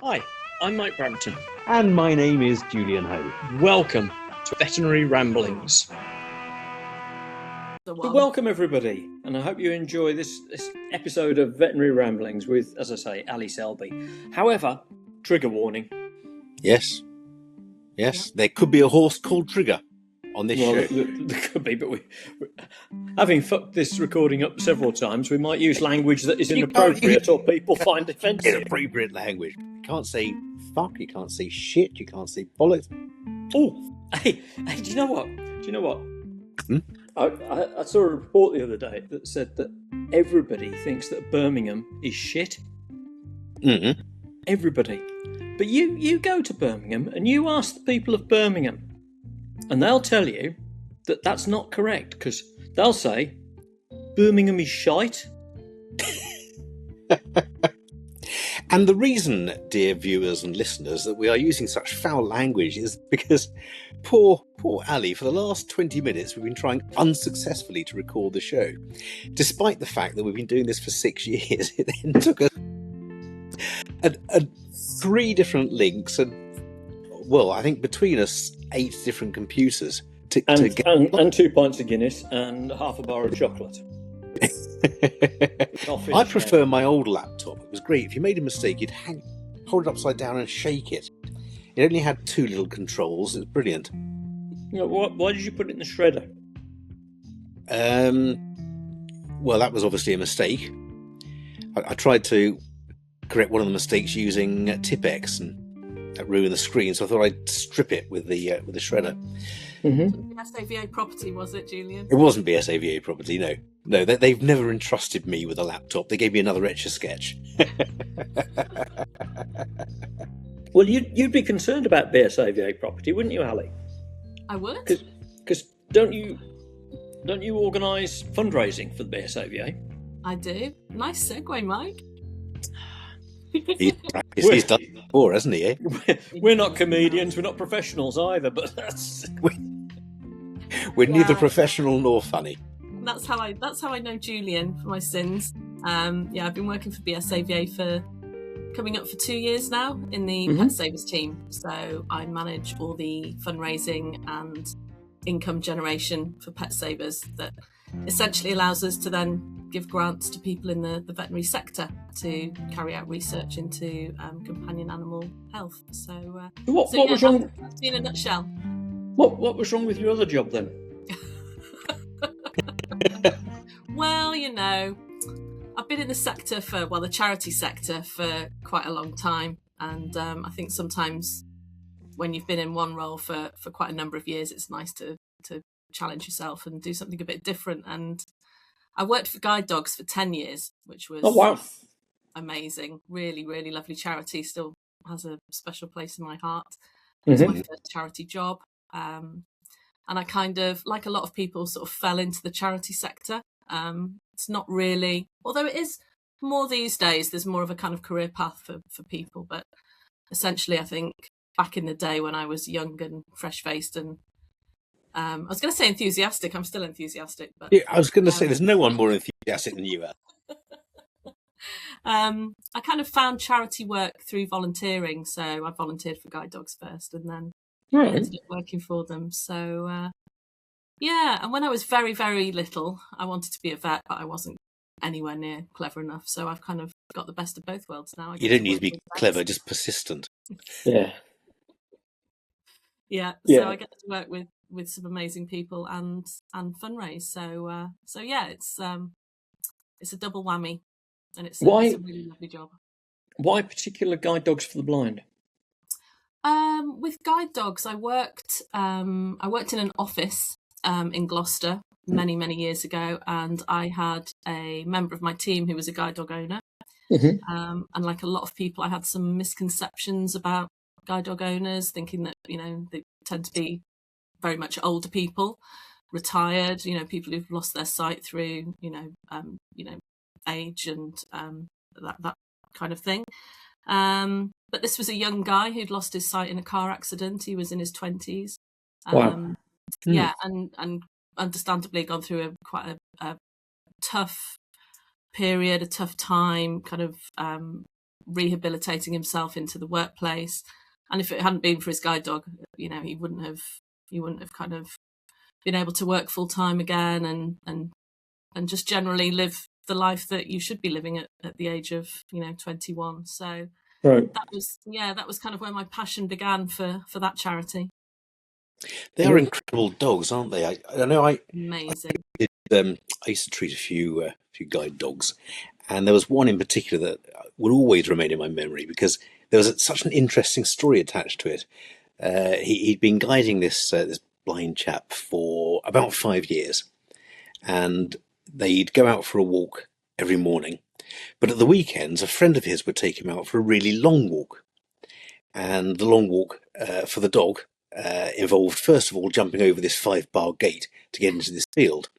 Hi, I'm Mike Brampton. And my name is Julian Hoad. Welcome to Veterinary Ramblings. So welcome everybody, and I hope you enjoy this episode of Veterinary Ramblings with, as I say, Allie Selby. However, trigger warning. Yes. There could be a horse called Trigger on this show. There could be, but we having fucked this recording up several times, we might use language that is inappropriate or people find offensive. Inappropriate language. You can't say fuck, you can't say shit, you can't say bollocks. Oh, hey, do you know what? I saw a report the other day that said that everybody thinks that Birmingham is shit. Mm-hmm. Everybody. But you go to Birmingham and you ask the people of Birmingham, and they'll tell you that that's not correct, because they'll say Birmingham is shite. And the reason, dear viewers and listeners, that we are using such foul language is because poor Allie, for the last 20 minutes, we've been trying unsuccessfully to record the show. Despite the fact that we've been doing this for 6 years, it then took us at 3 different links and, well, I think between us, 8 different computers to get... and 2 pints of Guinness and half a bar of chocolate. I prefer my old laptop. It was great. If you made a mistake, you'd hold it upside down and shake it. It only had 2 little controls. It was brilliant. You know, why did you put it in the shredder? Well, that was obviously a mistake. I tried to correct one of the mistakes using Tipex, and that ruined the screen. So I thought I'd strip it with the shredder. Mm-hmm. BSAVA property, was it, Julian? It wasn't BSAVA property, no. No, they've never entrusted me with a laptop. They gave me another Etch-a-Sketch. Well, you'd be concerned about BSAVA property, wouldn't you, Allie? I would. Because don't you organise fundraising for the BSAVA? I do. Nice segue, Mike. He's done it before, hasn't he? Eh? We're not comedians, we're not professionals either, but that's... We're neither professional nor funny. That's how I know Julian for my sins. I've been working for BSAVA for coming up for 2 years now in the PetSavers team. So I manage all the fundraising and income generation for PetSavers that essentially allows us to then give grants to people in the veterinary sector to carry out research into companion animal health. So what was wrong? That's in a nutshell. What was wrong with your other job then? Well, you know, I've been in the sector the charity sector for quite a long time. And I think sometimes when you've been in one role for quite a number of years, it's nice to challenge yourself and do something a bit different. And I worked for Guide Dogs for 10 years, which was amazing. Really, really lovely charity. Still has a special place in my heart. It was my first charity job. And I kind of, like a lot of people, sort of fell into the charity sector. It's not really, although it is more these days, there's more of a kind of career path for people. But essentially, I think back in the day when I was young and fresh-faced and I was going to say enthusiastic. I'm still enthusiastic. But yeah, I was going to say there's no one more enthusiastic than you are. I kind of found charity work through volunteering. So I volunteered for Guide Dogs first and then ended up working for them. So, and when I was very, very little, I wanted to be a vet, but I wasn't anywhere near clever enough. So I've kind of got the best of both worlds now. You don't need to be clever, just persistent. Yeah. So I get to work with some amazing people and fundraise. So it's a double whammy, and it's a really lovely job. Why particular Guide Dogs for the Blind? With Guide Dogs, I worked in an office in Gloucester many years ago, and I had a member of my team who was a guide dog owner. And like a lot of people, I had some misconceptions about guide dog owners, thinking that they tend to be very much older people, retired, people who've lost their sight through age and that kind of thing. But this was a young guy who'd lost his sight in a car accident. He was in his 20s. Wow. And understandably gone through quite a tough period, a tough time, kind of rehabilitating himself into the workplace. And if it hadn't been for his guide dog, you know, he wouldn't have kind of been able to work full time again and just generally live the life that you should be living at the age of, you know, 21. So Right. that was kind of where my passion began for that charity. They are incredible dogs, aren't they? I know Amazing. I used to treat a few guide dogs, and there was one in particular that will always remain in my memory because there was such an interesting story attached to it. He'd been guiding this blind chap for about 5 years, and they'd go out for a walk every morning. But at the weekends, a friend of his would take him out for a really long walk. And the long walk for the dog involved, first of all, jumping over this 5-bar gate to get into this field.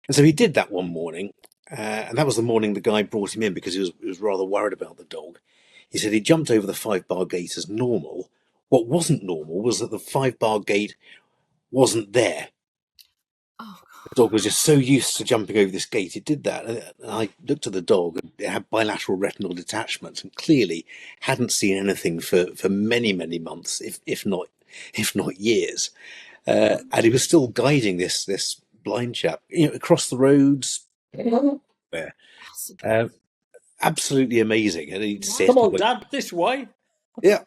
And so he did that one morning, and that was the morning the guy brought him in because he was rather worried about the dog. He said he jumped over the 5-bar gate as normal. What wasn't normal was that the 5-bar gate wasn't there. Oh, the dog was just so used to jumping over this gate, it did that. And I looked at the dog, and it had bilateral retinal detachment, and clearly hadn't seen anything for many, many months, if not years. And he was still guiding this blind chap, across the roads. Where, absolutely amazing. And he'd sit. Come on, Dad, this way. Yeah.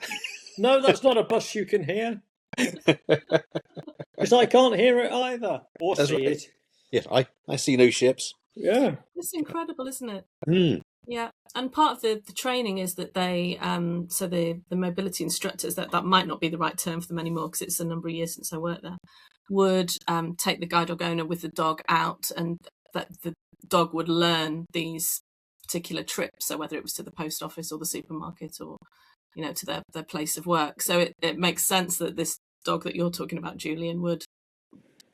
No, that's not a bus you can hear. Because I can't hear it either, or That's see right. it. Yeah, I see no ships. Yeah. It's incredible, isn't it? Mm. Yeah, and part of the training is that they, so the mobility instructors, that might not be the right term for them anymore because it's a number of years since I worked there, would take the guide dog owner with the dog out, and that the dog would learn these particular trips, so whether it was to the post office or the supermarket or, to their place of work. So it makes sense that this dog that you're talking about, Julian,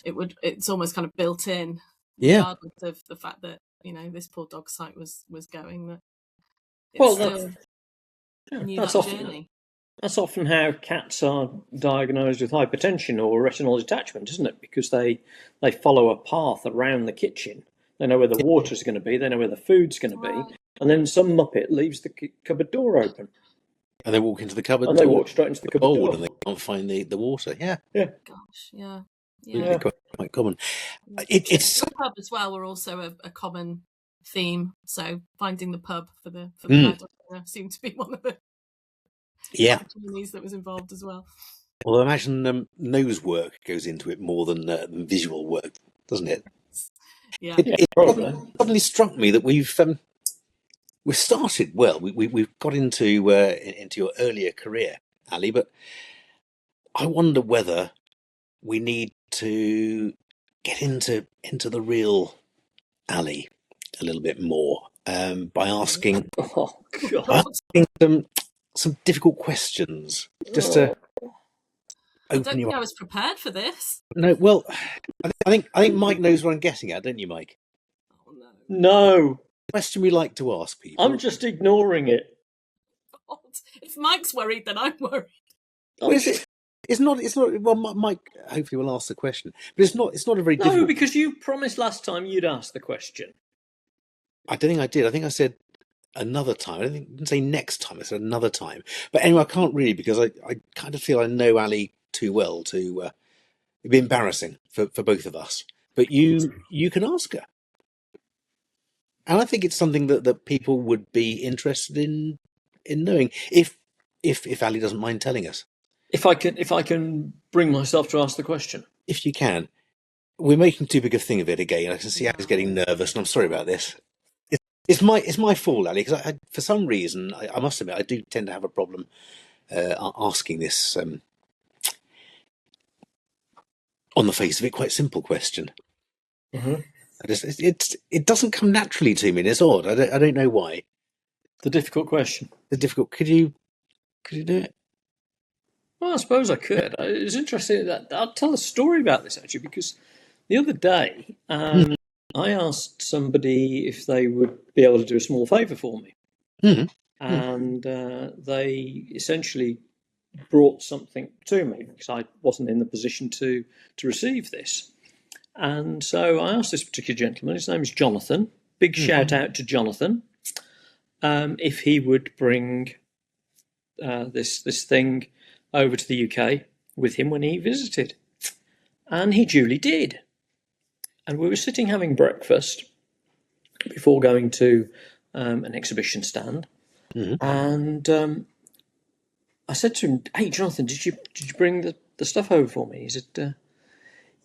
it's almost kind of built in, regardless of the fact that this poor dog site was going. That that's often how cats are diagnosed with hypertension or retinal detachment, isn't it? Because they follow a path around the kitchen. They know where the water's going to be. They know where the food's going to be, and then some muppet leaves the cupboard door open. And they walk into the cupboard and they walk straight into the cupboard door. And they can't find the water. Yeah. Gosh, yeah. Really quite common. It's the pub as well were also a common theme. So finding the pub for the guide dog seemed to be one of the activities that was involved as well. Well, I imagine nose work goes into it more than visual work, doesn't it? Yeah. It suddenly struck me that we've started well. We've got into your earlier career, Allie, but I wonder whether we need to get into the real Allie a little bit more by asking, some difficult questions, just to open I don't think your. I was prepared for this. No, well, I think Mike knows what I'm getting at, don't you, Mike? Oh no. No. Question we like to ask people. I'm just ignoring it. God. If Mike's worried, then I'm worried. Well, it's not. Well, Mike hopefully will ask the question, but it's not a very difficult. No, because you promised last time you'd ask the question. I don't think I did. I think I said another time. I didn't say next time. I said another time. But anyway, I can't really because I kind of feel I know Allie too well to. It'd be embarrassing for both of us. But you can ask her. And I think it's something that people would be interested in knowing if Allie doesn't mind telling us. If I can bring myself to ask the question. If you can. We're making too big a thing of it again. I can see Allie's getting nervous, and I'm sorry about this. It's my fault, Allie, because for some reason I must admit I do tend to have a problem asking this on the face of it quite simple question. Mm-hmm. It doesn't come naturally to me, and it's odd. I don't know why. The difficult question. Could you do it? Well, I suppose I could. It's interesting that I'll tell a story about this actually, because the other day I asked somebody if they would be able to do a small favour for me, and they essentially brought something to me because I wasn't in the position to receive this. And so I asked this particular gentleman, his name is Jonathan, big shout out to Jonathan. if he would bring this thing over to the UK with him when he visited. And he duly did. And we were sitting having breakfast before going to an exhibition stand. Mhm. And I said to him, "Hey, Jonathan, did you bring the stuff over for me?" He said,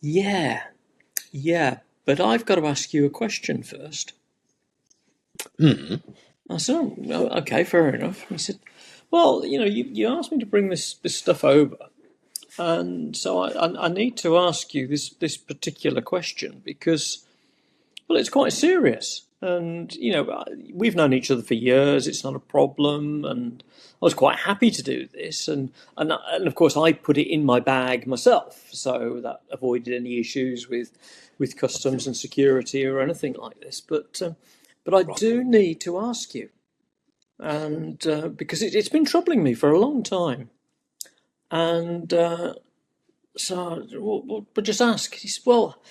yeah, but I've got to ask you a question first. Mhm. I said, "Oh, okay, fair enough." He said, "Well, you asked me to bring this stuff over, and so I need to ask you this particular question because, well, it's quite serious. And, we've known each other for years. It's not a problem. And I was quite happy to do this. And of course, I put it in my bag myself. So that avoided any issues with customs and security or anything like this. But I do need to ask you. And because it's been troubling me for a long time. And so we'll just ask." He said, "Well,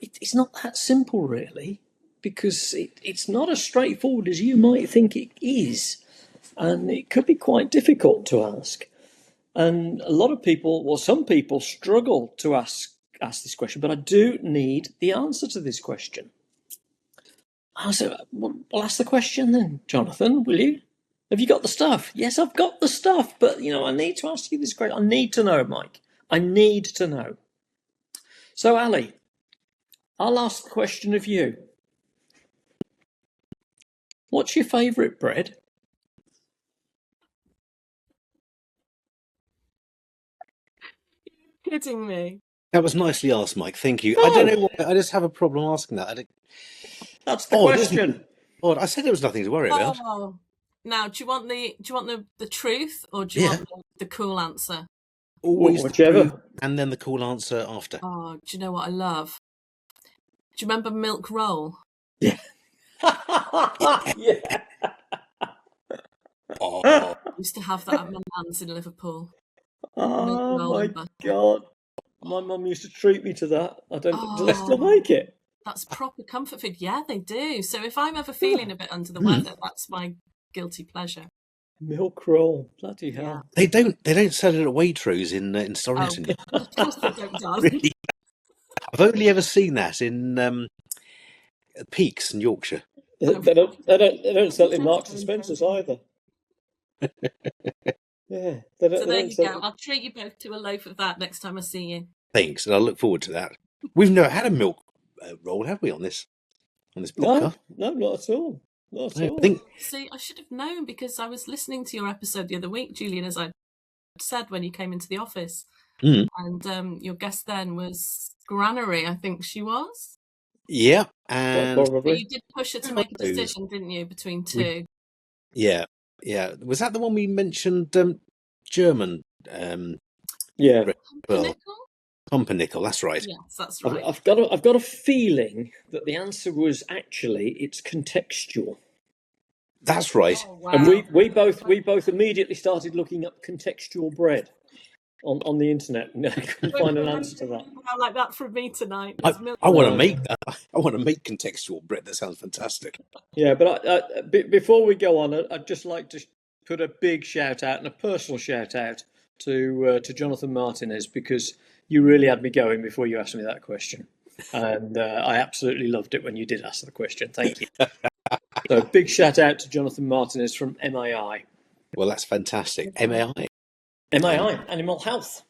it's not that simple, really, because it's not as straightforward as you might think it is, and it could be quite difficult to ask. And a lot of people, well, some people struggle to ask this question, but I do need the answer to this question." I said, "Well, ask the question then, Jonathan, will you? Have you got the stuff?" "Yes, I've got the stuff, but, I need to ask you this question. I need to know, Mike. I need to know." So, Ali, I'll ask the question of you. What's your favourite bread? Kidding me? That was nicely asked, Mike. Thank you. Oh. I don't know why. I just have a problem asking that. That's the question. Odd. I said there was nothing to worry about. Oh, now do you want the truth, or do you want the cool answer? Always whichever. the truth and then the cool answer after. Oh, do you know what I love? Do you remember milk roll? Yeah. Yeah. Oh, I used to have that at my nan's in Liverpool. Oh roll my and butter. God. My mum used to treat me to that. Do they still make it? That's proper comfort food. Yeah, they do. So if I'm ever feeling a bit under the weather, that's my guilty pleasure. Milk roll. Bloody hell. They don't sell it at Waitrose in Storrington. Oh, of course they don't, darling. Really? I've only ever seen that in Peaks in Yorkshire. They don't sell it in Marks and Spencer's either. Yeah. So there you go. I'll treat you both to a loaf of that next time I see you. Thanks, and I look forward to that. We've never had a milk roll, have we, on this podcast? No, not at all. Not at all. See, I should have known because I was listening to your episode the other week, Julian, as I said when you came into the office. Mm. And your guest then was Granary, I think she was. Yeah, and probably. But you did push her to make a decision, didn't you, between two? Yeah. Was that the one we mentioned? German. Yeah. Pumpernickel. That's right. Yes, that's right. I've got a feeling that the answer was actually it's contextual. That's right. Oh, wow. And we both immediately started looking up contextual bread on the internet, and I couldn't find an answer to that. I like that from me tonight. I want to make that. I want to make contextual bread. That sounds fantastic. Yeah, but before we go on, I'd just like to put a big shout out and a personal shout out to Jonathan Martinez, because you really had me going before you asked me that question, and I absolutely loved it when you did ask the question. Thank you. So big shout out to Jonathan Martinez from MAI. Well, that's fantastic. MAI, Animal Health.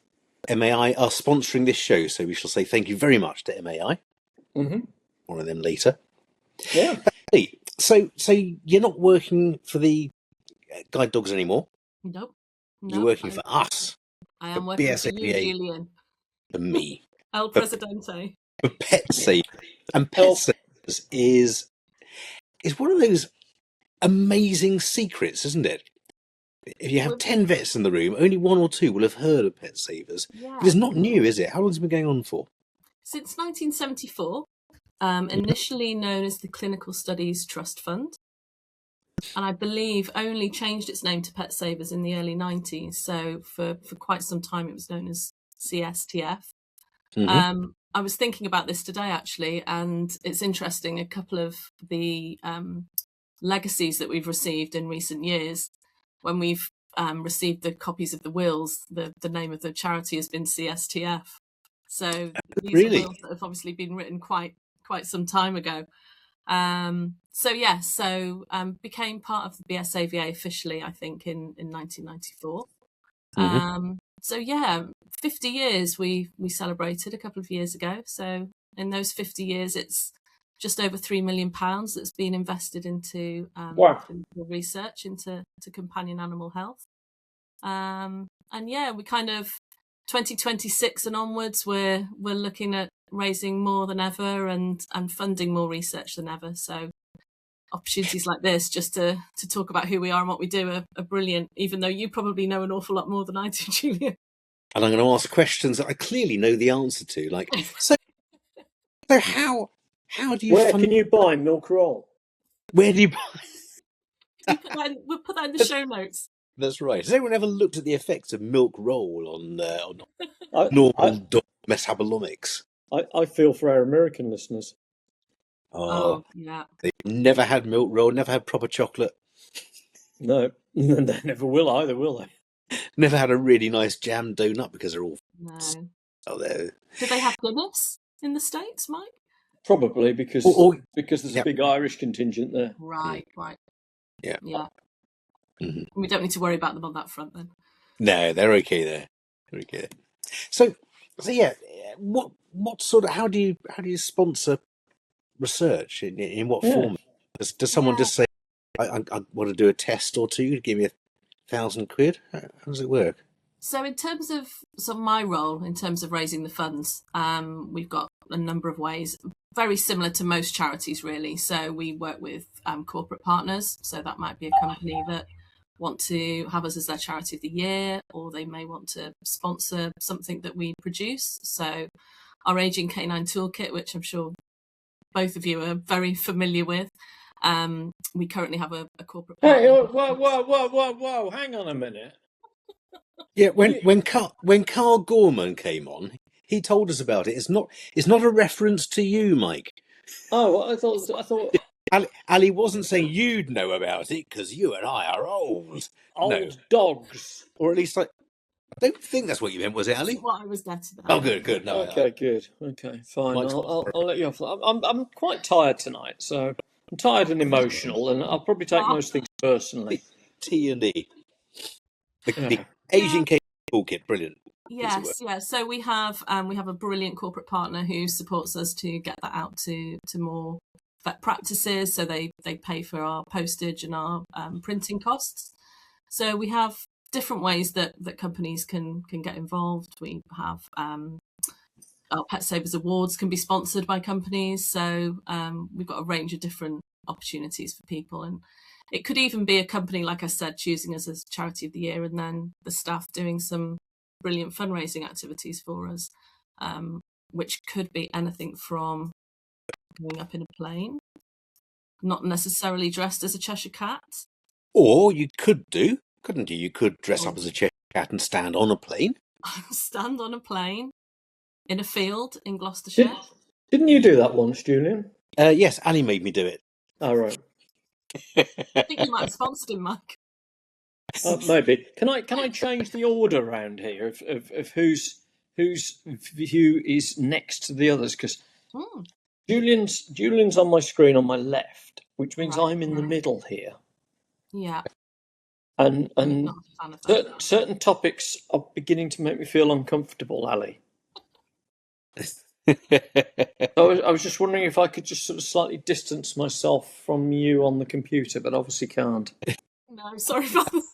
MAI are sponsoring this show, so we shall say thank you very much to MAI. Mm-hmm. One of them later. Yeah. Hey, so you're not working for the guide dogs anymore? Nope. You're working for us. I am working for you, BSAVA. Julian. For me. El Presidente. For PetSavers. And PetSavers is one of those amazing secrets, isn't it? If you have 10 vets in the room, only 1 or 2 will have heard of PetSavers. Yeah. It is not new, is it? How long has it been going on for? Since 1974, initially known as the Clinical Studies Trust Fund. And I believe only changed its name to PetSavers in the early 90s. So for quite some time, it was known as CSTF. Mm-hmm. I was thinking about this today, actually, and it's interesting. A couple of the legacies that we've received in recent years. When we've received the copies of the wills, the name of the charity has been CSTF. So these Really? are wills that have obviously been written quite some time ago. Became part of the BSAVA officially, I think, in 1994. Mm-hmm. 50 years we celebrated a couple of years ago. So in those 50 years, it's just over £3 million that's been invested into research into companion animal health. We kind of 2026 and onwards, we're looking at raising more than ever and funding more research than ever. So opportunities like this, just to talk about who we are and what we do, are brilliant, even though you probably know an awful lot more than I do, Julian. And I'm going to ask questions that I clearly know the answer to. Like, so how do you? Where can you buy milk roll? Where do you buy? We'll put that in the show notes. That's right. Has anyone ever looked at the effects of milk roll on normal dog metabolomics? I feel for our American listeners. Oh, yeah. They've never had milk roll, never had proper chocolate. No, they never will either, will they? Never had a really nice jam donut because they're all... No. Oh, there. Do they have Guinness in the States, Mike? Probably because there's a big Irish contingent there. Right. Yeah. Mm-hmm. We don't need to worry about them on that front then. No, they're okay there. So yeah, what sort of how do you sponsor research in what form? Does someone just say, I want to do a test or two, give me £1,000? How does it work? So in terms of my role in terms of raising the funds, we've got a number of ways, very similar to most charities really. So we work with corporate partners. So that might be a company that want to have us as their charity of the year, or they may want to sponsor something that we produce. So our Aging Canine Toolkit, which I'm sure both of you are very familiar with, we currently have a corporate partner. Hey, whoa, hang on a minute. Yeah, when Carl Gorman came on, he told us about it. It's not a reference to you, Mike. Oh, I thought Ali wasn't saying you'd know about it because you and I are old dogs, or at least I don't think that's what you meant, was it, Ali? That's what I was there to. Oh, good. No, good. Okay, fine. I'll let you off. I'm quite tired tonight, so I'm tired and emotional, and I'll probably take most things personally. T&E. The Asian Cake Toolkit, brilliant. Yes. So we have a brilliant corporate partner who supports us to get that out to more vet practices. So they pay for our postage and our printing costs. So we have different ways that companies can get involved. We have our PetSavers awards can be sponsored by companies. So we've got a range of different opportunities for people, and it could even be a company, like I said, choosing us as charity of the year, and then the staff doing some brilliant fundraising activities for us, which could be anything from going up in a plane, not necessarily dressed as a Cheshire Cat. Or you could do, couldn't you? You could dress up as a Cheshire Cat and stand on a plane. Stand on a plane in a field in Gloucestershire. Didn't you do that once, Julian? Yes, Ali made me do it. Oh, right. I think you might have sponsored him, Mike. Maybe. Can I change the order around here of whose view is next to the others? Because Julian's on my screen on my left, which means I'm in the middle here. Yeah. And certain topics are beginning to make me feel uncomfortable, Ali. I was just wondering if I could just sort of slightly distance myself from you on the computer, but obviously can't. No, sorry about this.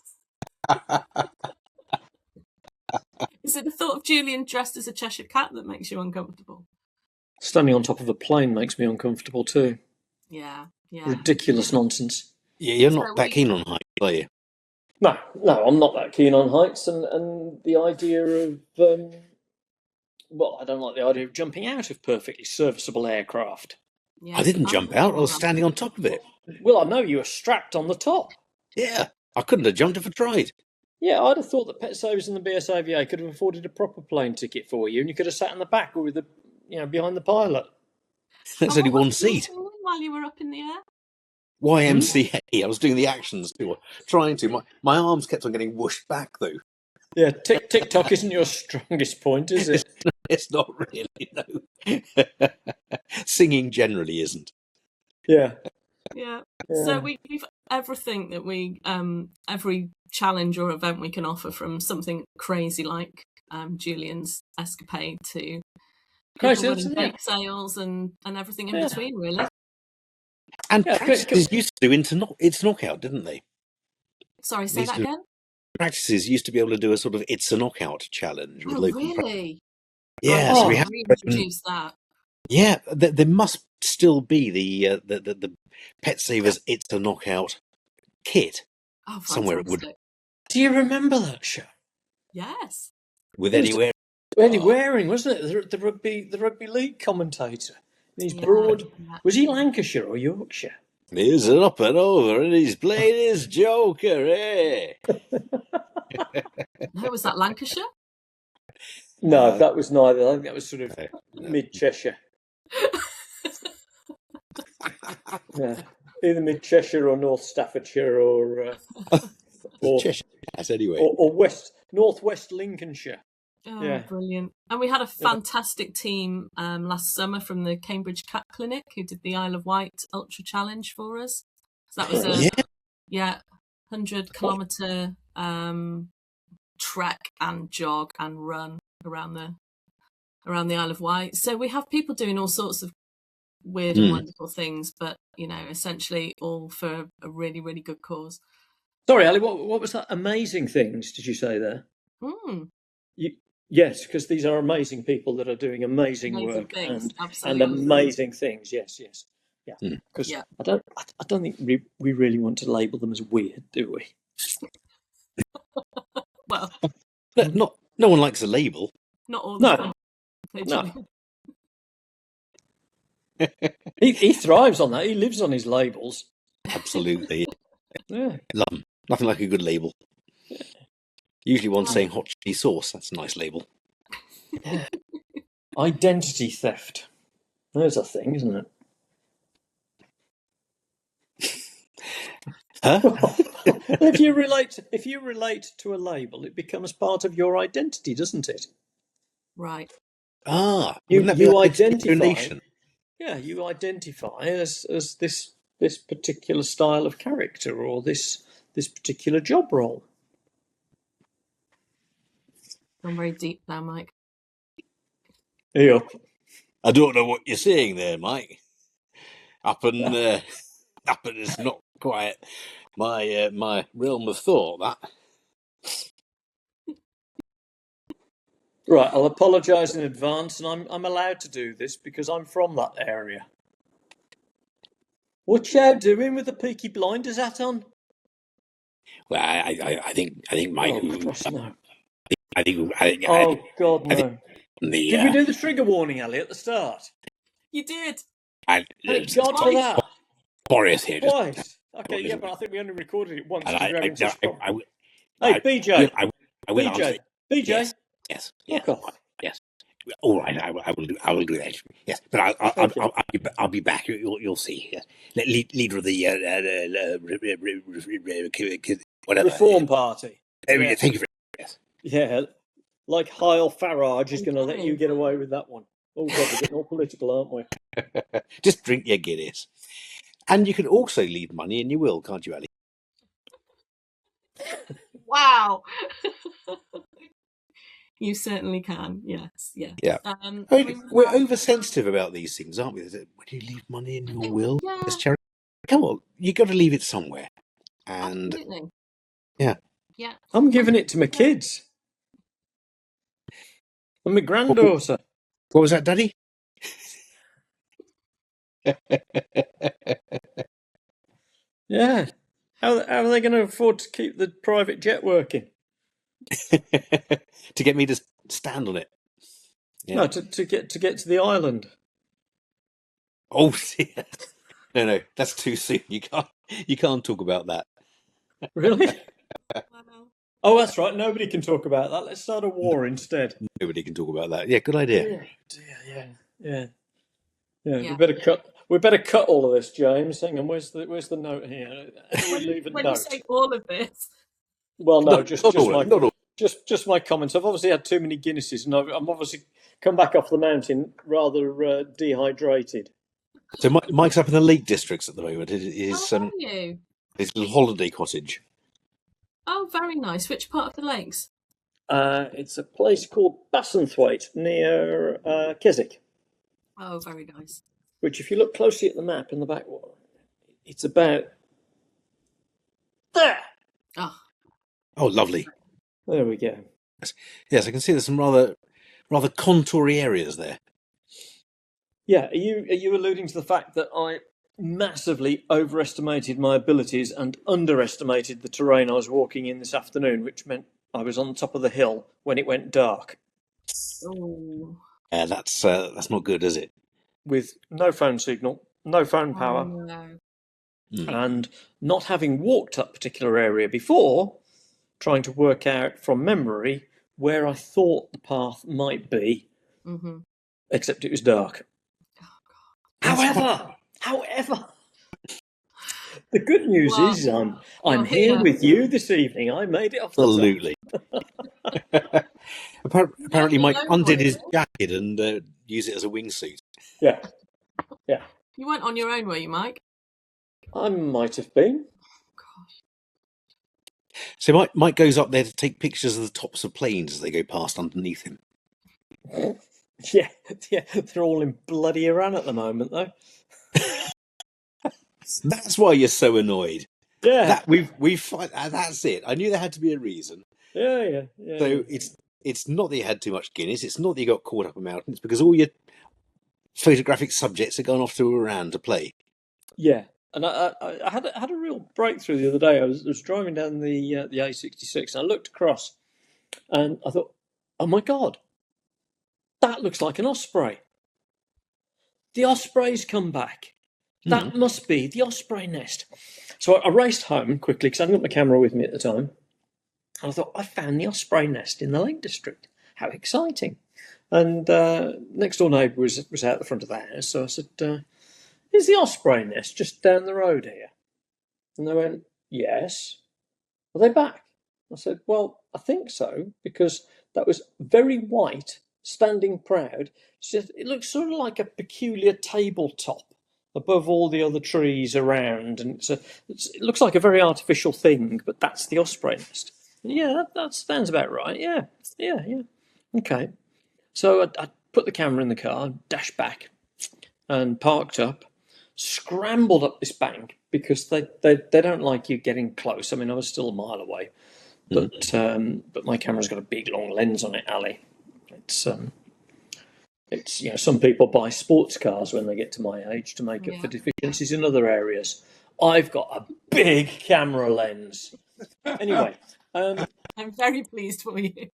Is it the thought of Julian dressed as a Cheshire Cat that makes you uncomfortable? Standing on top of a plane makes me uncomfortable too. Yeah. Ridiculous nonsense. Yeah, you're not that keen on heights, are you? No, I'm not that keen on heights, and the idea of I don't like the idea of jumping out of perfectly serviceable aircraft. Yeah, I didn't jump out. I was standing on top of it. Well, I know you were strapped on the top. Yeah, I couldn't have jumped if I tried. Yeah, I'd have thought that PetSavers and the BSAVA could have afforded a proper plane ticket for you, and you could have sat in the back or behind the pilot. There's only one seat. While you were up in the air? YMCA. I was doing the actions too, trying to. My arms kept on getting whooshed back though. Yeah, TikTok isn't your strongest point, is it? It's not really, no. Singing generally isn't. Yeah. So we've everything that we every challenge or event we can offer, from something crazy like Julian's escapade to people running bake sales and everything in between, really. And practices used to do It's Knockout, didn't they? Sorry, say that again? Practices used to be able to do a sort of It's a Knockout challenge with local really? Yeah, so we have reintroduced that. Yeah, there must still be the PetSavers It's a Knockout kit somewhere. It would. Do you remember that show? Yes. With Eddie Waring, wasn't it? The rugby league commentator. He's broad. Was he Lancashire or Yorkshire? He's up and over, and he's playing his joker, eh? No, was that Lancashire? No, that was neither. I think that was sort of mid Cheshire. Yeah, either mid Cheshire or North Staffordshire or Cheshire, anyway, or northwest Lincolnshire. Oh, yeah, brilliant! And we had a fantastic team last summer from the Cambridge Cat Clinic who did the Isle of Wight Ultra Challenge for us. So that was a 100-kilometre trek and jog and run around the Isle of Wight. So we have people doing all sorts of weird and wonderful things, but essentially all for a really, really good cause. Sorry, Ali, what was that? Amazing things, did you say there? Yes, because these are amazing people that are doing amazing work and amazing things. Yes, yeah. Because I don't think we really want to label them as weird, do we? Well, no one likes a label. Not all the time. No. he thrives on that. He lives on his labels. Absolutely. Yeah. Love them. Nothing like a good label. Usually one saying hot chili sauce. That's a nice label. Yeah. Identity theft. There's a thing, isn't it? Huh? if you relate to a label, it becomes part of your identity, doesn't it? Right. You identify. Yeah, you identify as this particular style of character or this particular job role. I'm very deep now, Mike. Yeah. I don't know what you're saying there, Mike. Up and is not quite my realm of thought. That. Right, I'll apologise in advance, and I'm allowed to do this because I'm from that area. What's you doing with the Peaky Blinders hat on? Well, I think Mike. No. Oh God, no! Did we do the trigger warning, Ellie, at the start? You did. Thank God for that. Boris here. Twice. Okay, yeah, but I think we only recorded it once. Hey, BJ. I will answer. BJ. Yes. Yes. All right. I will do that. Yes, but I'll be back. You'll see. Yes. Leader of the whatever Reform Party. Yeah. Thank you very much. Yes. Yeah, like Heil Farage is going to let you get away with that one. Oh God, we're getting all political, aren't we? Just drink your Guinness, and you can also leave money in your will, can't you, Ali? Wow. You certainly can. Yes. Yeah. Yeah. We're oversensitive about these things, aren't we? Would you leave money in your will? Yeah. As charity? Come on, you got to leave it somewhere. And absolutely. Yeah. I'm giving it to my kids and my granddaughter. What was that, Daddy? Yeah. How are they going to afford to keep the private jet working? To get me to stand on it. Yeah. No, to get to the island. Oh, no, that's too soon. You can't talk about that. Really? Oh, that's right. Nobody can talk about that. Let's start a war instead. Nobody can talk about that. Yeah, good idea. Yeah. We better cut We better cut all of this, James. Hang on, where's the note here? We leave a When note. you say all of this, Well, no, not all. just my comments. I've obviously had too many Guinnesses, and I'm obviously come back off the mountain rather dehydrated. So Mike's up in the Lake Districts at the moment. His how are you? his little holiday cottage. Oh, very nice. Which part of the lakes? It's a place called Bassenthwaite near Keswick, Oh, very nice. which, if you look closely at the map in the back wall, it's about there. Oh, lovely. There we go. Yes, I can see there's some rather contoury areas there. Yeah, are you alluding to the fact that I massively overestimated my abilities and underestimated the terrain I was walking in this afternoon, which meant I was on the top of the hill when it went dark. oh, Yeah, that's not good, is it? With no phone signal, no phone power, no. and not having walked that particular area before, trying to work out from memory where I thought the path might be, except it was dark. However, the good news is I'm here with you this evening. I made it off the Absolutely. Apparently, Mike undid his it? jacket and used it as a wingsuit. Yeah. You weren't on your own, were you, Mike? I might have been. Gosh. So Mike goes up there to take pictures of the tops of planes as they go past underneath him. Yeah, they're all in bloody Iran at the moment, though. That's why you're so annoyed. Yeah, that's it. I knew there had to be a reason. Yeah. So it's not that you had too much Guinness. It's not that you got caught up in mountains, because all your photographic subjects are gone off to Iran to play. Yeah, and I had a real breakthrough the other day. I was driving down the A66, and I looked across, and I thought, oh my God, that looks like an osprey. The osprey's come back. That must be the osprey nest. So I raced home quickly because I hadn't got my camera with me at the time. And I thought, I found the osprey nest in the Lake District. How exciting. And next door neighbour was out the front of the house. So I said, is the osprey nest just down the road here? And they went, yes. Are they back? I said, well, I think so, because that was very white, standing proud. She said, it looks sort of like a peculiar tabletop above all the other trees around, and it looks like a very artificial thing, but that's the osprey nest. And yeah, that sounds about right. Yeah. Okay. So I put the camera in the car, dashed back, and parked up, scrambled up this bank because they don't like you getting close. I mean, I was still a mile away, but my camera's got a big long lens on it, Allie. It's some people buy sports cars when they get to my age to make up for deficiencies in other areas. I've got a big camera lens. Anyway, I'm very pleased for you.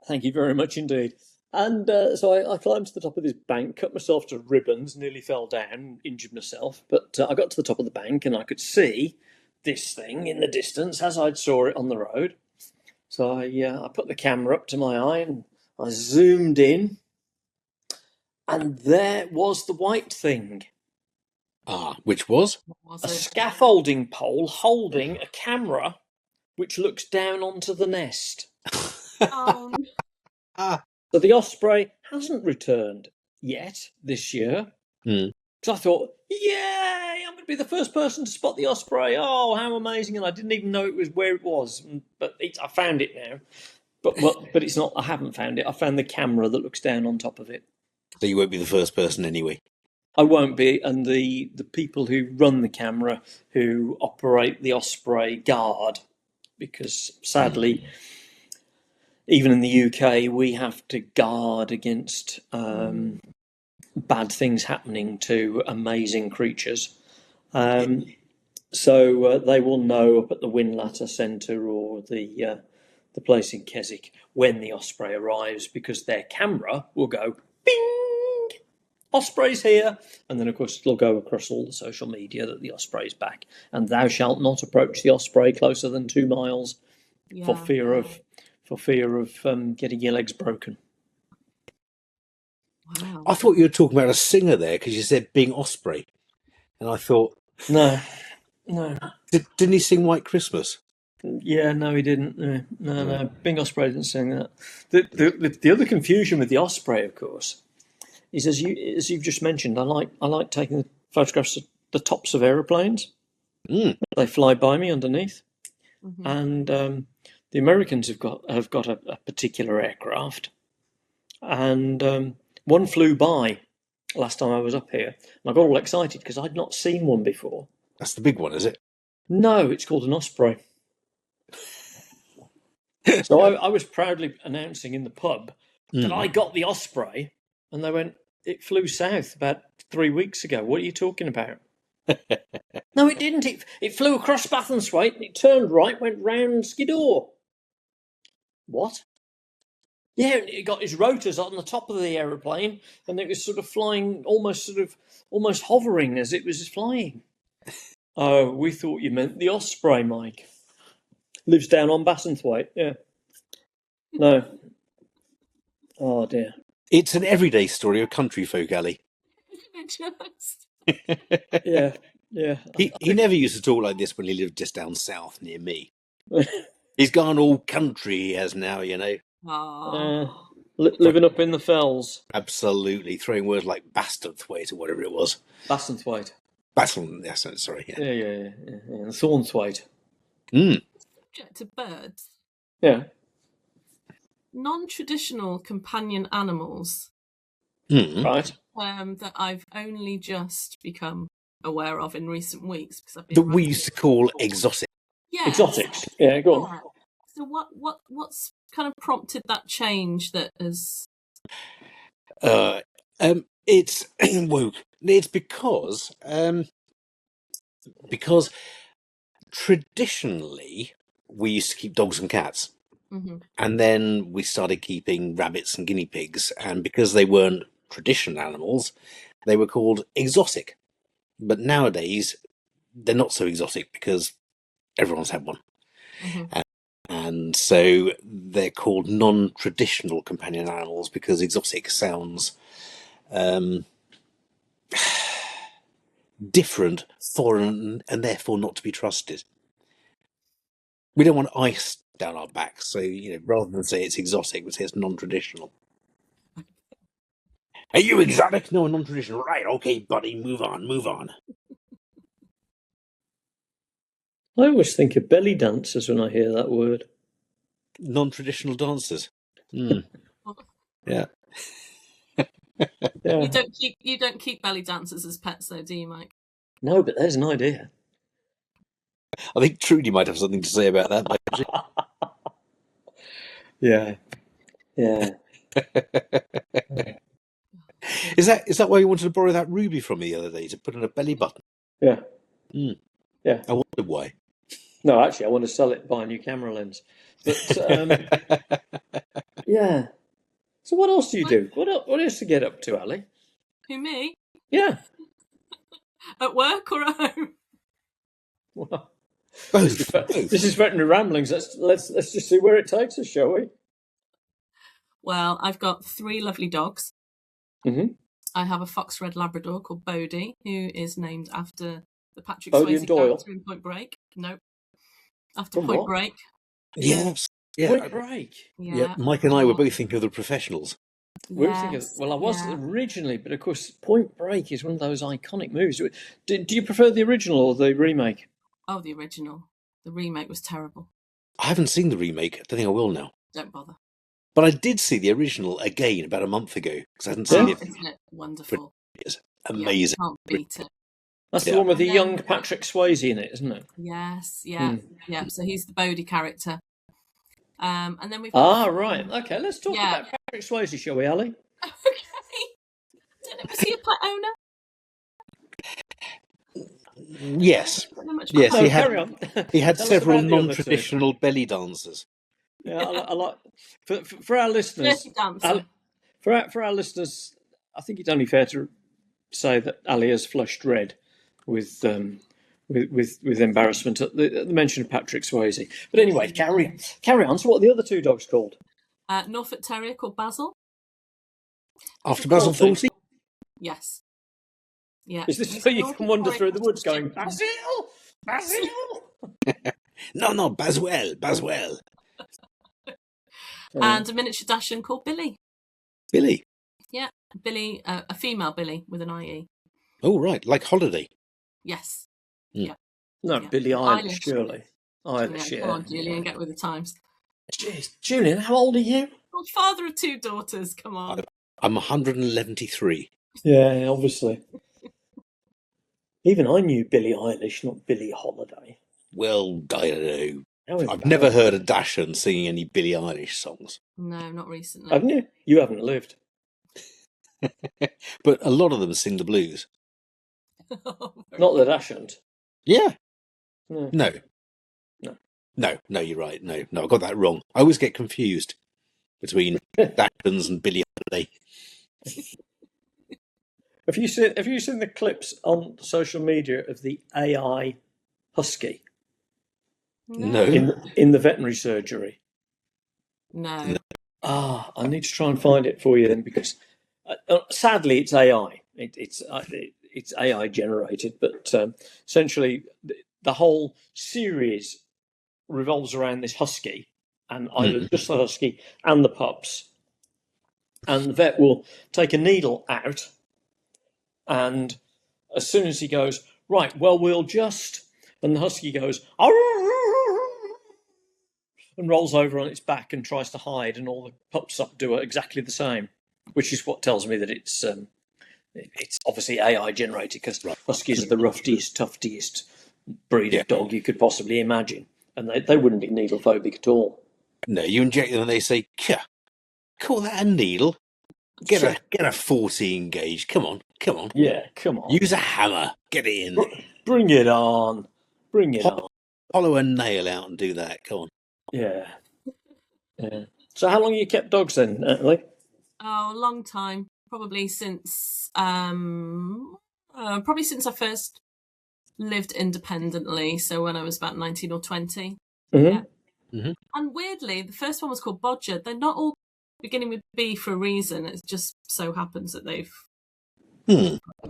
Thank you very much indeed. And so I climbed to the top of this bank, cut myself to ribbons, nearly fell down, injured myself. But I got to the top of the bank and I could see this thing in the distance as I saw it on the road. So I put the camera up to my eye and I zoomed in. And there was the white thing. Which was? A scaffolding pole holding a camera which looks down onto the nest. Oh. So the osprey hasn't returned yet this year. So I thought, yay, I'm going to be the first person to spot the osprey. Oh, how amazing. And I didn't even know it was where it was. But I found it now. But it's not, I haven't found it. I found the camera that looks down on top of it. So you won't be the first person anyway. I won't be, and the people who run the camera, who operate the osprey, guard, because sadly, even in the UK, we have to guard against bad things happening to amazing creatures. So they will know up at the Windlatter Centre or the place in Keswick when the osprey arrives, because their camera will go bing. Osprey's here, and then of course it'll go across all the social media that the osprey's back, and thou shalt not approach the osprey closer than 2 miles for fear of getting your legs broken. Wow. I thought you were talking about a singer there because you said Bing Osprey. And I thought, No. didn't he sing White Christmas? Yeah, no, he didn't. No. Bing Osprey didn't sing that. The other confusion with the Osprey, of course, is as you've just mentioned. I like taking the photographs of the tops of aeroplanes. They fly by me underneath, and the Americans have got a particular aircraft, and one flew by last time I was up here, and I got all excited because I'd not seen one before. That's the big one, is it? No, it's called an Osprey. So I was proudly announcing in the pub that I got the Osprey, and they went, "It flew south about 3 weeks ago. What are you talking about?" No, it didn't. It flew across Bathurst-Thwaite, it turned right, went round Skiddaw. What? Yeah, it got its rotors on the top of the aeroplane, and it was sort of flying, almost hovering as it was flying. Oh, we thought you meant the Osprey, Mike. Lives down on Bathurst-Thwaite, yeah. No. Oh, dear. It's an everyday story of country folk, Allie. Just. Yeah. He never used to talk like this when he lived just down south near me. He's gone all country, he has now, you know. Living up in the fells. Absolutely. Throwing words like Bastardthwaite or whatever it was. Bathurst-Thwaite. Yes, sorry. Yeah. Yeah. Thornthwaite. Subject to birds. Yeah. Non-traditional companion animals. Right. That I've only just become aware of in recent weeks because I've been That we used to call exotic. Yeah. Exotics. Yeah, go on. So what's kind of prompted that change that has? It's it's because traditionally we used to keep dogs and cats. And then we started keeping rabbits and guinea pigs, and because they weren't traditional animals, they were called exotic. But nowadays, they're not so exotic because everyone's had one. And so they're called non-traditional companion animals because exotic sounds different, foreign, and therefore not to be trusted. We don't want ice down our backs, so rather than say it's exotic, we say it's non-traditional. Are you exotic? No, non-traditional. Right, okay, buddy, move on. I always think of belly dancers when I hear that word. Non-traditional dancers. Yeah. Yeah. You don't keep belly dancers as pets, though, do you, Mike? No, but there's an idea. I think Trudy might have something to say about that. Yeah. Is that why you wanted to borrow that ruby from me the other day to put on a belly button? Yeah. Yeah. I wondered why. No, actually, I want to sell it, buy a new camera lens. But yeah. So what else do you do? What else do you get up to, Allie? Who, me? Yeah. At work or at home? Well, Both. This is Veterinary Ramblings. Let's just see where it takes us, shall we? Well, I've got 3 lovely dogs. I have a fox red Labrador called Bodie, who is named after the Patrick Swayze character in Point Break. No, after Point Break. Yes. Yeah. Point Break. Yeah. Mike and I were both thinking of The Professionals. I was originally, but of course, Point Break is one of those iconic movies. Do you prefer the original or the remake? Oh, the original. The remake was terrible. I haven't seen the remake. I don't think I will now. Don't bother. But I did see the original again about a month ago because I hadn't seen it. Isn't it wonderful? It's amazing. Can't beat it. That's the one with the young Patrick Swayze in it, isn't it? Yes, yeah. So he's the Bodie character. And then we've right. Okay, let's talk about Patrick Swayze, shall we, Allie? Okay. Was he a pet owner? Yes. He had several non-traditional belly dancers. Yeah, I like for our listeners. For our listeners, I think it's only fair to say that Ali has flushed red with embarrassment at the mention of Patrick Swayze. But anyway, carry on. So, what are the other 2 dogs called? Norfolk Terrier called Basil. After Basil Fawlty? Yes. Yeah. Is this so you can wander through the woods going, Basil? Basil? No, Baswell. And a miniature Dachshund called Billy. Billy. Yeah, Billy, a female Billy with an IE. Oh, right, like Holiday. Yes. Mm. Yeah. No, Yeah. Billie Eilish, surely. Eilish, Come on, Julian, get with the times. Jeez, Julian, how old are you? Well, father of 2 daughters, come on. I'm 111. Yeah, obviously. Even I knew Billie Eilish, not Billie Holiday. Well, I don't know. How I've never heard a Dachshund singing any Billie Eilish songs. No, not recently. Haven't you? You haven't lived. But a lot of them sing the blues. Not the Dachshund. Yeah. No. No, you're right. No, I got that wrong. I always get confused between Dachshunds and Billie Holiday. Have you seen the clips on social media of the AI husky? No. In the veterinary surgery? No. I need to try and find it for you then, because sadly it's AI. It's AI generated, but essentially the whole series revolves around this husky, and either just the husky and the pups. And the vet will take a needle out, and as soon as he goes, right, well, we'll just, and the husky goes, and rolls over on its back and tries to hide, and all the pups do exactly the same, which is what tells me that it's obviously AI generated, because huskies are the roughiest, tuftiest breed of dog you could possibly imagine, and they wouldn't be needle phobic at all. No, you inject them and they say, call that a needle? Get a 14 gauge. Come on. Yeah, come on. Use a hammer. Get it in. Bring it on. On. Hollow a nail out and do that. Come on. Yeah. So how long have you kept dogs then, Natalie? Oh, a long time. Probably since I first lived independently. So when I was about 19 or 20. Mm-hmm. Yeah. Mm-hmm. And weirdly, the first one was called Bodger. They're not all beginning with B for a reason. It just so happens that they've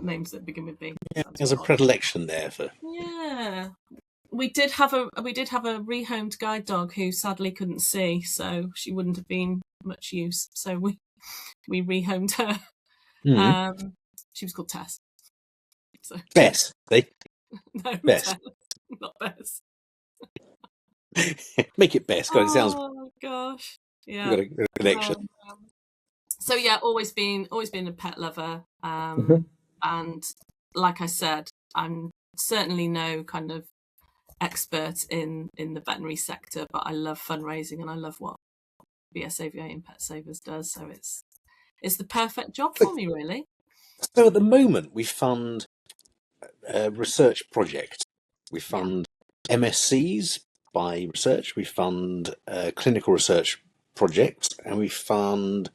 names that begin with B. Yeah, there's a predilection there for. Yeah. We did have a rehomed guide dog who sadly couldn't see, so she wouldn't have been much use. So we rehomed her. Mm-hmm. She was called Tess. So Bess, no, Bess. Tess, not Bess. Make it Bess. God, it sounds. Oh gosh, yeah. You've got a connection. So yeah, always been a pet lover, and like I said, I'm certainly no kind of expert in the veterinary sector, but I love fundraising and I love what BSAVA and PetSavers does. So it's the perfect job for me, really. So at the moment, we fund research projects. We fund MSCs by research. We fund clinical research projects, and we fund.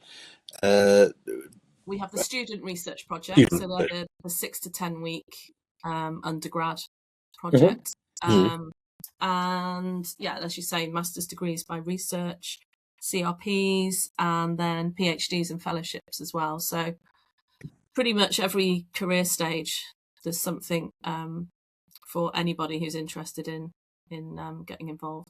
We have the student research project, so they're the 6 to 10 week undergrad project. And yeah, as you say, master's degrees by research, CRPs, and then PhDs and fellowships as well. So pretty much every career stage, there's something for anybody who's interested in getting involved.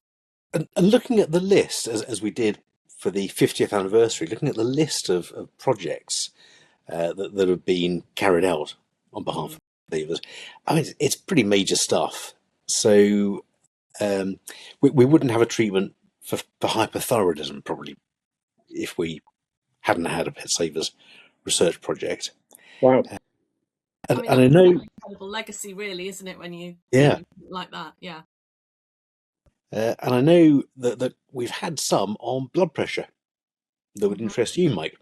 And looking at the list, as we did for the 50th anniversary, looking at the list of projects that have been carried out on behalf of PetSavers, I mean, it's pretty major stuff. So we wouldn't have a treatment for hypothyroidism probably if we hadn't had a PetSavers research project. Wow. And I know an incredible legacy, really, isn't it? When you like that, yeah. And I know that we've had some on blood pressure that would interest you, Mike.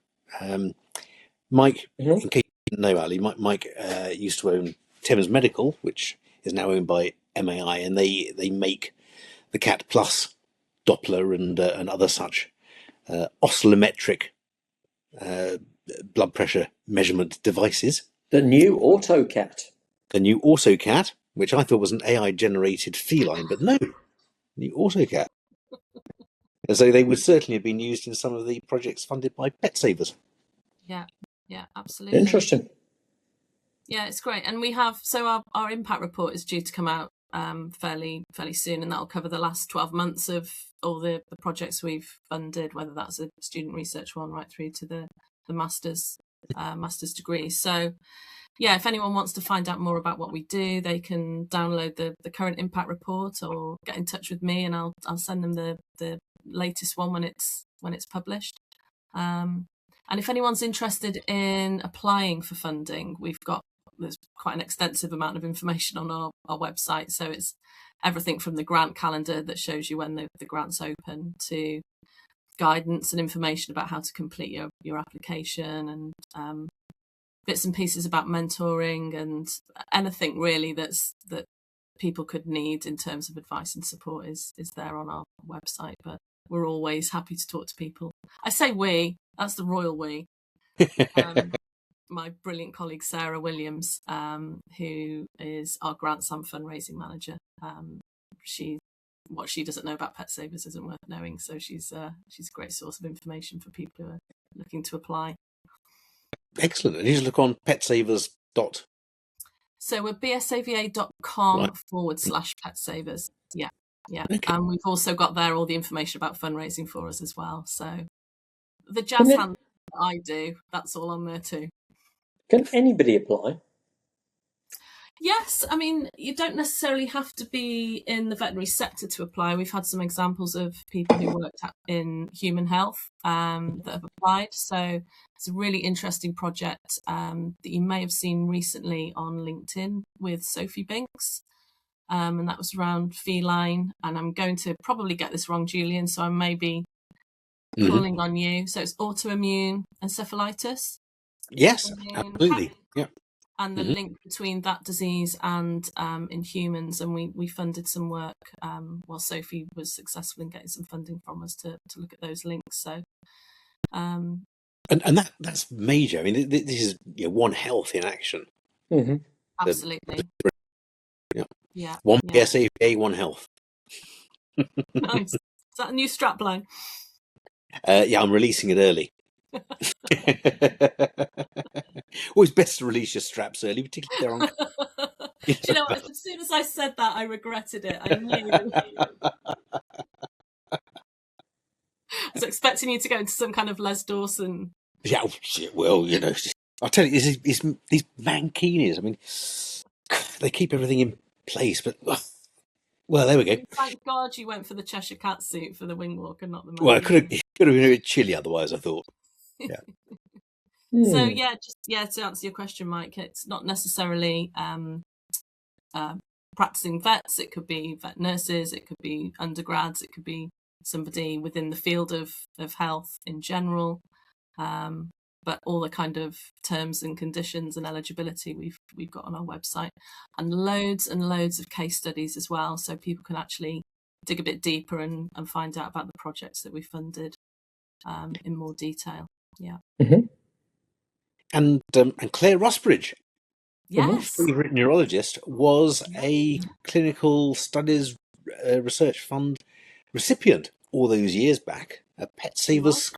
Mike, in case you didn't know, Ali, Mike used to own Thames Medical, which is now owned by MAI, and they make the Cat Plus Doppler and other such oscillometric blood pressure measurement devices. The new AutoCat. The new AutoCat, which I thought was an AI-generated feline, but no, the AutoCat. And so they would certainly have been used in some of the projects funded by PetSavers. Yeah, absolutely. Interesting. Yeah, it's great. And we have, so our impact report is due to come out fairly soon, and that'll cover the last 12 months of all the projects we've funded, whether that's a student research one right through to the master's degree. So yeah, if anyone wants to find out more about what we do, they can download the current impact report or get in touch with me, and I'll send them the latest one when it's published. And if anyone's interested in applying for funding, there's quite an extensive amount of information on our website. So it's everything from the grant calendar that shows you when the grant's open, to guidance and information about how to complete your application, and bits and pieces about mentoring, and anything really that people could need in terms of advice and support is there on our website. But we're always happy to talk to people. I say we, that's the royal we. My brilliant colleague Sarah Williams, who is our grant sum fundraising manager, what she doesn't know about PetSavers isn't worth knowing, so she's a great source of information for people who are looking to apply. Excellent. And you just look on PetSavers. So we're bsava.com Right. /PetSavers. Yeah. Okay. And we've also got there all the information about fundraising for us as well. So the jazz hand that I do, that's all on there too. Can anybody apply? Yes, I mean, you don't necessarily have to be in the veterinary sector to apply. We've had some examples of people who worked in human health that have applied. So it's a really interesting project that you may have seen recently on LinkedIn with Sophie Binks. And that was around feline. And I'm going to probably get this wrong, Julian, so I may be calling on you. So it's autoimmune encephalitis. Yes, absolutely. Yeah. And the link between that disease and in humans, and we funded some work while Sophie was successful in getting some funding from us to look at those links. So, and that's major. I mean, this is One Health in action. Mm-hmm. Absolutely. Yeah. One BSAVA, One Health. Nice. Is that a new strapline? Yeah, I'm releasing it early. Always best to release your straps early, particularly if they're on. Do you know what? As soon as I said that, I regretted it. I knew. I was expecting you to go into some kind of Les Dawson. Yeah, well, I'll tell you, these mankinis, I mean, they keep everything in place, but well, there we go. Thank God you went for the Cheshire Cat suit for the wing walk and not the Well, it could have been a bit chilly otherwise, I thought. Yeah. So to answer your question, Mike, it's not necessarily practicing vets. It could be vet nurses, it could be undergrads, it could be somebody within the field of health in general. But all the kind of terms and conditions and eligibility we've got on our website, and loads of case studies as well, so people can actually dig a bit deeper and find out about the projects that we funded in more detail. Yeah. Mm-hmm. And Claire Rusbridge, yes, favorite neurologist, was a clinical studies research fund recipient all those years back at PetSavers,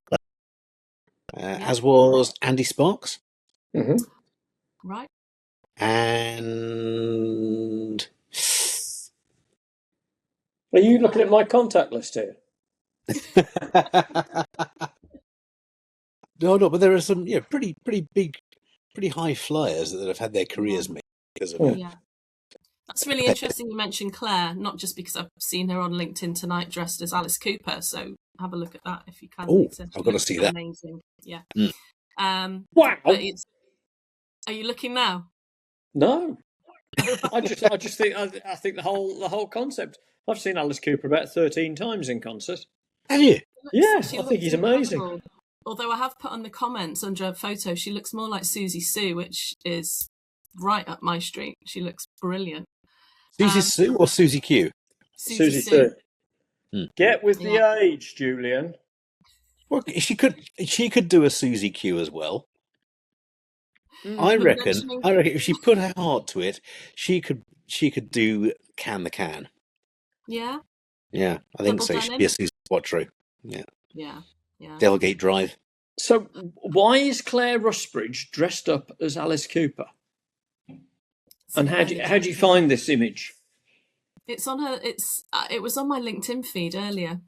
as was Andy Sparks. Mm-hmm. Right. And are you looking at my contact list here? No, but there are some pretty big, pretty high flyers that have had their careers made because of it. Yeah. That's really interesting you mentioned Claire, not just because I've seen her on LinkedIn tonight dressed as Alice Cooper, so have a look at that if you can. Oh, I've got to see that. Amazing. Yeah. Wow. Are you looking now? No. I just think the whole concept. I've seen Alice Cooper about 13 times in concert. Have you? Yeah, I think he's amazing. Although I have put on the comments under a photo, she looks more like Susie Sue, which is right up my street. She looks brilliant. Susie Sue or Susie Q? Susie Sue. Get with the age, Julian. Well, she could do a Susie Q as well. I reckon if she put her heart to it, she could do Can the Can. Yeah. Yeah, I think so. She'd be a Susie Quattro. Yeah. Yeah. Delegate Drive. So why is Claire Rusbridge dressed up as Alice Cooper? And how do you find this image? It's on it was on my LinkedIn feed earlier.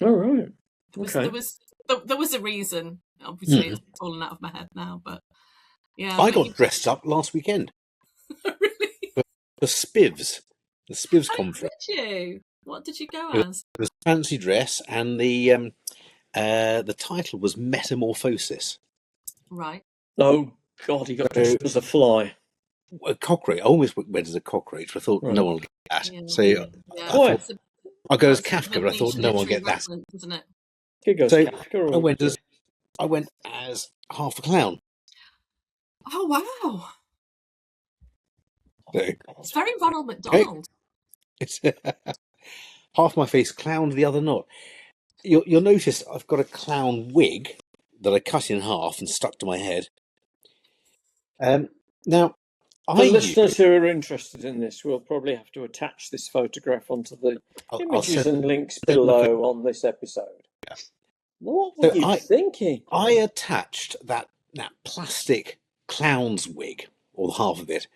Oh, right. Okay. There was a reason. Obviously, it's fallen out of my head now, but yeah. I got dressed up last weekend. Really? For the SPIVs conference. Did you? What did you go as? It was a fancy dress, and the title was Metamorphosis. Right. Oh God, he got dressed as a fly. A cockroach. I almost went as a cockroach, but I thought no one will get that. Yeah. So I thought I'll go as Kafka, but I thought no one will get that. Isn't it? So Kafka, I went as half a clown. Oh wow! So, it's very Ronald McDonald. It's half my face clown, the other not. You'll notice I've got a clown wig that I cut in half and stuck to my head. Now, the listeners who are interested in this will probably have to attach this photograph onto the images and links below on this episode. Yeah. What were you thinking? I attached that plastic clown's wig, or half of it,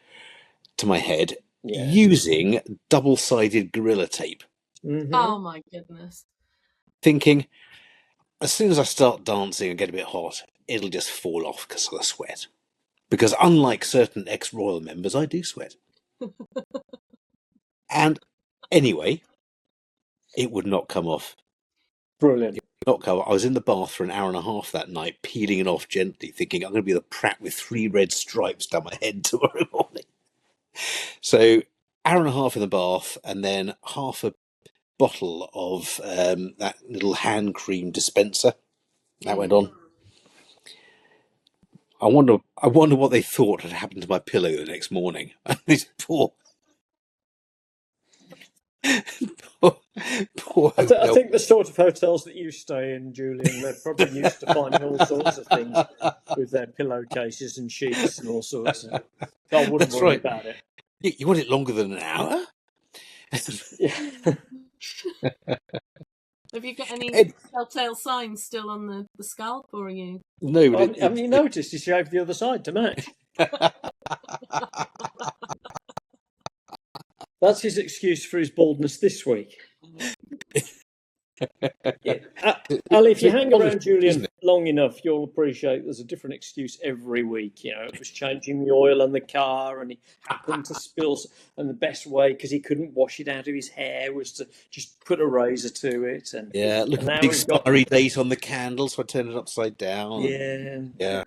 to my head using double-sided Gorilla Tape. Mm-hmm. Oh my goodness. Thinking, as soon as I start dancing and get a bit hot, it'll just fall off because of the sweat. Because unlike certain ex-royal members, I do sweat. And anyway, it would not come off. Brilliant. Not come off. I was in the bath for an hour and a half that night, peeling it off gently, thinking I'm going to be the prat with 3 red stripes down my head tomorrow morning. So, hour and a half in the bath, and then half a bottle of that little hand cream dispenser. That went on. I wonder what they thought had happened to my pillow the next morning. This poor. I think the sort of hotels that you stay in, Julian, they're probably used to finding all sorts of things with their pillowcases and sheets and all sorts. So I wouldn't worry about it. You want it longer than an hour? Yeah. Have you got any telltale signs still on the scalp, or are you? No. But have you noticed he shaved the other side to match? That's his excuse for his baldness this week. Allie, if you hang around Julian long enough, you'll appreciate there's a different excuse every week. You know, it was changing the oil on the car, and he happened to spill. And the best way, because he couldn't wash it out of his hair, was to just put a razor to it. And look at the expiry date on the candle, so I turned it upside down. Yeah.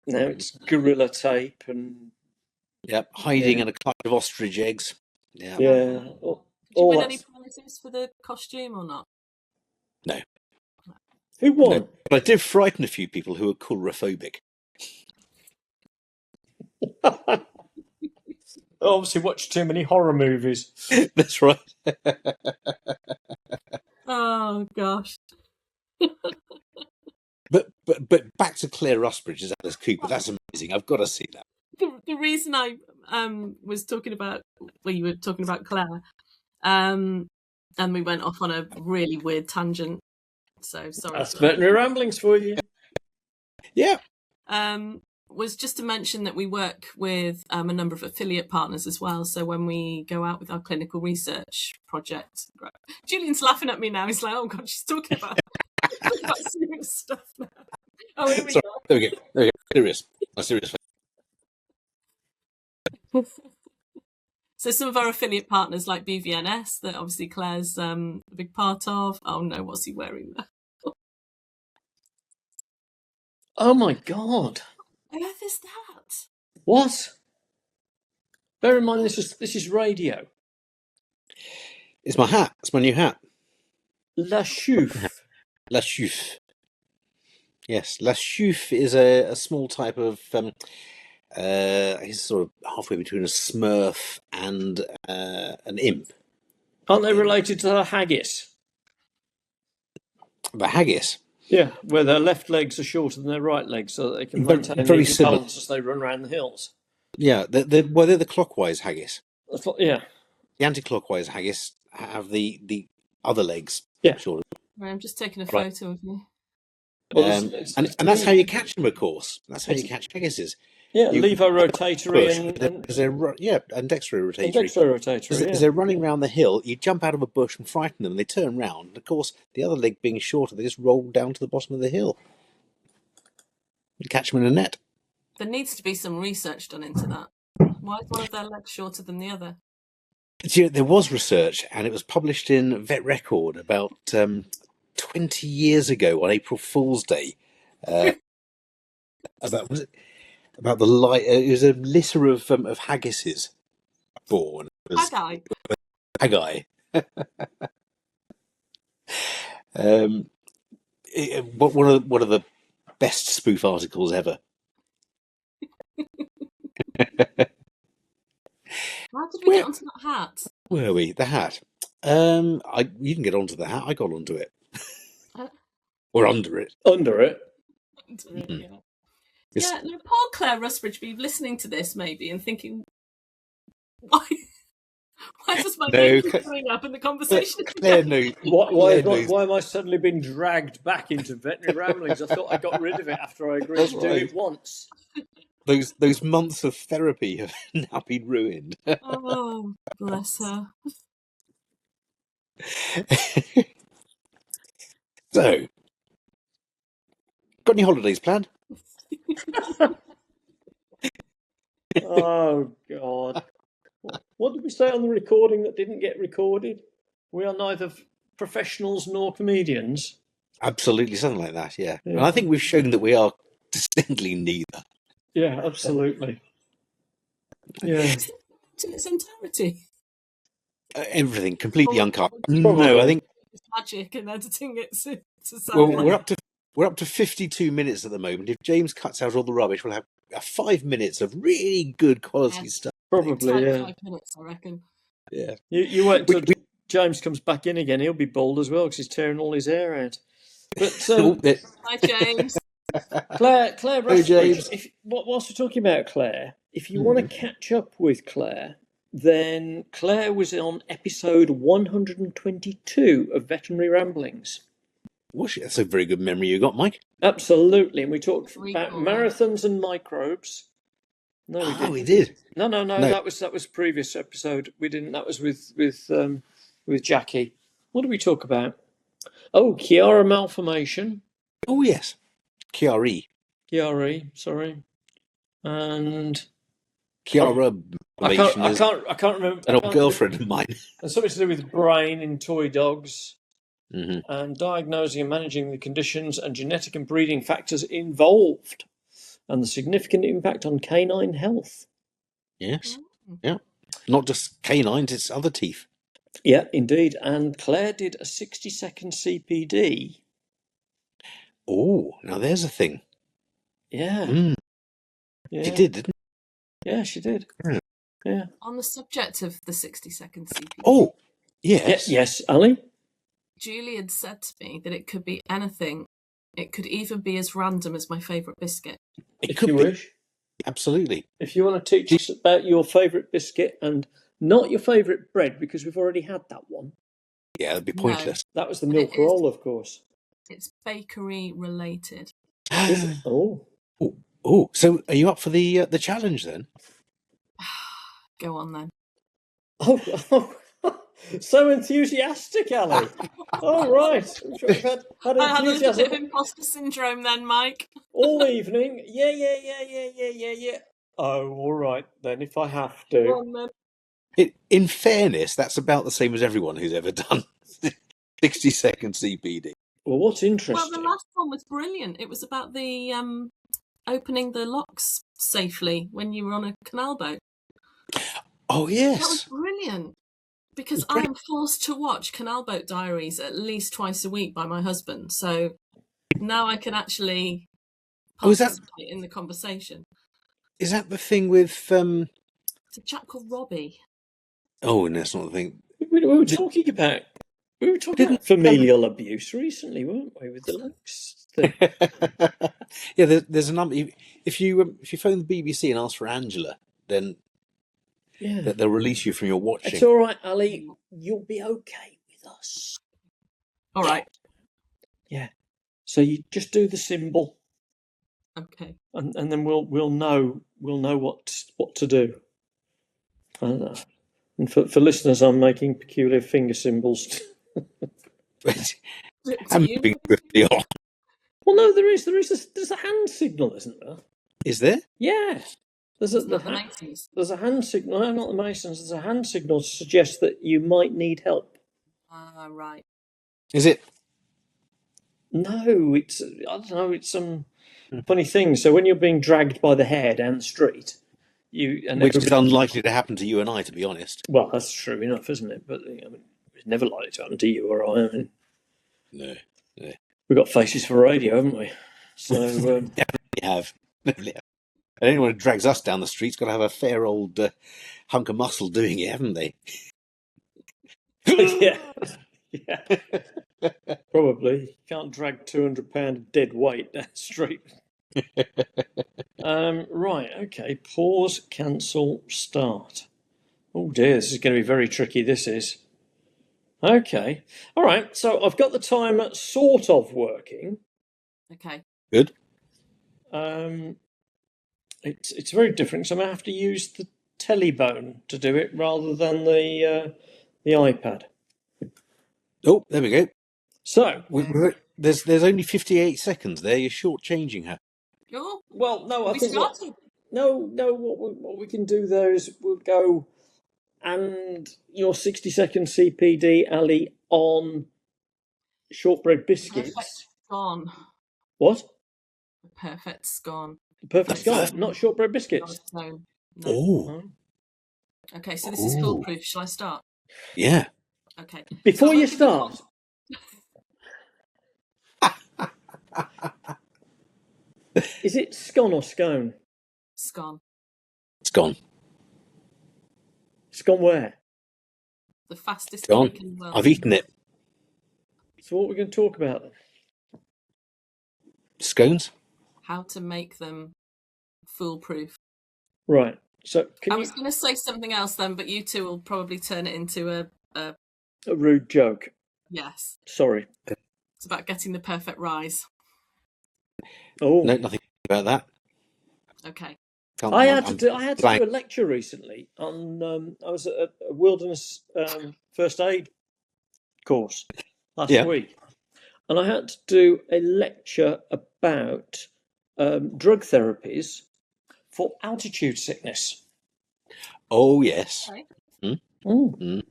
Now it's Gorilla Tape and hiding in a clutch of ostrich eggs. Yeah. Did you win any prizes for the costume or not? No. Who won? No, but I did frighten a few people who were coulrophobic. Obviously watched too many horror movies. That's right. Oh gosh. But back to Claire Rusbridge as Alice Cooper. That's amazing. I've got to see that. The reason I was talking about, you were talking about Claire, and we went off on a really weird tangent. So sorry. That's Veterinary Ramblings for you. Yeah. Was just to mention that we work with a number of affiliate partners as well. So when we go out with our clinical research project, Julian's laughing at me now. He's like, "Oh God, she's talking about serious stuff now." Oh, here we go. There we go. Serious. Serious. So some of our affiliate partners like BVNS, that obviously Claire's a big part of. Oh no, what's he wearing there? Oh my God. What on earth is that? What? Bear in mind this is radio. It's my hat. It's my new hat. La Chouffe. La Chouffe. Yes, La Chouffe is a small type of it's sort of halfway between a Smurf and an imp. Aren't they related to the haggis? The haggis? Yeah, where their left legs are shorter than their right legs, so that they can maintain very the balance as they run around the hills. Yeah, they're the clockwise haggis. Yeah. The anti-clockwise haggis have the other legs shorter. Right, I'm just taking a photo of you. And that's how you catch them, of course. That's how you catch haggises. Yeah, You levorotatory push, and and dextrorotatory. dextrorotatory. As they're running around the hill, you jump out of a bush and frighten them, and they turn round. And of course, the other leg being shorter, they just roll down to the bottom of the hill. You catch them in a net. There needs to be some research done into that. Why is one of their legs shorter than the other? There was research, and it was published in Vet Record about 20 years ago on April Fool's Day. About the light. It was a litter of haggises born. Haggai. Haggai. One of the best spoof articles ever. How did we get onto that hat? Where were we? The hat. You can get onto the hat. I got onto it. Or under it. Under it. Yeah. Yeah, no, poor Claire Rusbridge be listening to this maybe and thinking, why does my name keep coming up in the conversation? Claire knows. Why am I suddenly being dragged back into Veterinary Ramblings? I thought I got rid of it after I agreed to do it once. Those months of therapy have now been ruined. Oh, bless her. So, got any holidays planned? Oh, God. What did we say on the recording that didn't get recorded? We are neither professionals nor comedians. Absolutely, something like that, yeah. And I think we've shown that we are distinctly neither. Yeah, absolutely. Yeah. In its entirety. Everything completely uncut. No, I think it's magic in editing it to sound well, like... we're up to 52 minutes at the moment. If James cuts out all the rubbish, we'll have 5 minutes of really good quality stuff. Probably, yeah. 5 minutes, I reckon. Yeah. You wait until James comes back in again. He'll be bald as well because he's tearing all his hair out. But hi, James. Claire Rusbridge. James. Whilst we're talking about Claire, if you want to catch up with Claire, then Claire was on episode 122 of Veterinary Ramblings. That's a very good memory you got, Mike. Absolutely, and we talked about marathons and microbes. No, we didn't. We did. No. That was previous episode. We didn't. That was with Jackie. What did we talk about? Oh, Chiara malformation. Oh yes, Chiari. Sorry, and Chiara. I can't remember. An old girlfriend of mine. And something to do with brain in toy dogs. Mm-hmm. And diagnosing and managing the conditions and genetic and breeding factors involved, and the significant impact on canine health. Yes, yeah, not just canines; it's other teeth. Yeah, indeed. And Claire did a 60-second CPD. Oh, now there's a thing. Yeah. Yeah. She did, didn't she? Yeah, she did. Yeah. On the subject of the 60-second CPD. Oh, yes. Yes, Allie? Julie had said to me that it could be anything. It could even be as random as my favourite biscuit. If you wish. Absolutely. If you want to teach us about your favourite biscuit and not your favourite bread, because we've already had that one. Yeah, that'd be pointless. No, that was the milk roll, of course. It's bakery related. Is it? Oh, so are you up for the challenge then? Go on then. Oh. So enthusiastic, Allie. Oh, right. We've had I had a little bit of imposter syndrome then, Mike. All evening. Yeah. Oh, all right then, if I have to. Go on, then. In fairness, that's about the same as everyone who's ever done 60-second CPD. Well, what's interesting... Well, the last one was brilliant. It was about the opening the locks safely when you were on a canal boat. Oh, yes. That was brilliant. Because I am forced to watch Canal Boat Diaries at least twice a week by my husband. So now I can actually participate in the conversation. Is that the thing with... It's a chap called Robbie. Oh, and that's not the thing. We were talking about familial abuse recently, weren't we, with the locks thing? Yeah, there's a number... If you phone the BBC and ask for Angela, then... Yeah. They'll release you from your watching. It's all right, Ali. You'll be okay with us. All right. Yeah. So you just do the symbol. Okay. and then we'll know what to do. And for listeners, I'm making peculiar finger symbols. I'm moving swiftly on. Well, no, there's a hand signal, isn't there? Is there? Yeah. There's Not the Masons. There's a hand signal. No, not the Masons. There's a hand signal to suggest that you might need help. Right. Is it? No, it's I don't know. It's some funny thing. So when you're being dragged by the hair down the street, Which is unlikely to happen to you and I, to be honest. Well, that's true enough, isn't it? But it's never likely to happen to you or I. No. We've got faces for radio, haven't we? So Definitely have. And anyone who drags us down the street's got to have a fair old hunk of muscle doing it, haven't they? yeah. Probably. You can't drag 200-pound of dead weight down the street. Right, okay. Pause, cancel, start. Oh dear, this is going to be very tricky, this is. Okay. All right, so I've got the timer sort of working. Okay. Good. It's very different, so I'm going to have to use the telebone to do it rather than the iPad. Oh, there we go. So there's only 58 seconds there. You're shortchanging her. Oh, well, no, I think started. no. What we can do there is we'll go and your 60-second CPD, Allie, on shortbread biscuits. Perfect scone. What? Perfect scone. Perfect scone, not shortbread biscuits. No. Oh. Okay, so this is foolproof. Shall I start? Yeah. Okay. Before you start. Is it scone or scone? Scone. It's gone. Scone where? The fastest Gone. cake in the world. I've eaten it. So what are we going to talk about then? Scones? How to make them foolproof. Right. So I was going to say something else then, but you two will probably turn it into a rude joke. Yes. Sorry. It's about getting the perfect rise. Oh. No, nothing about that. Okay. I had to do a lecture recently on. I was at a wilderness first aid course last week, and I had to do a lecture about drug therapies for altitude sickness. Oh yes. Okay.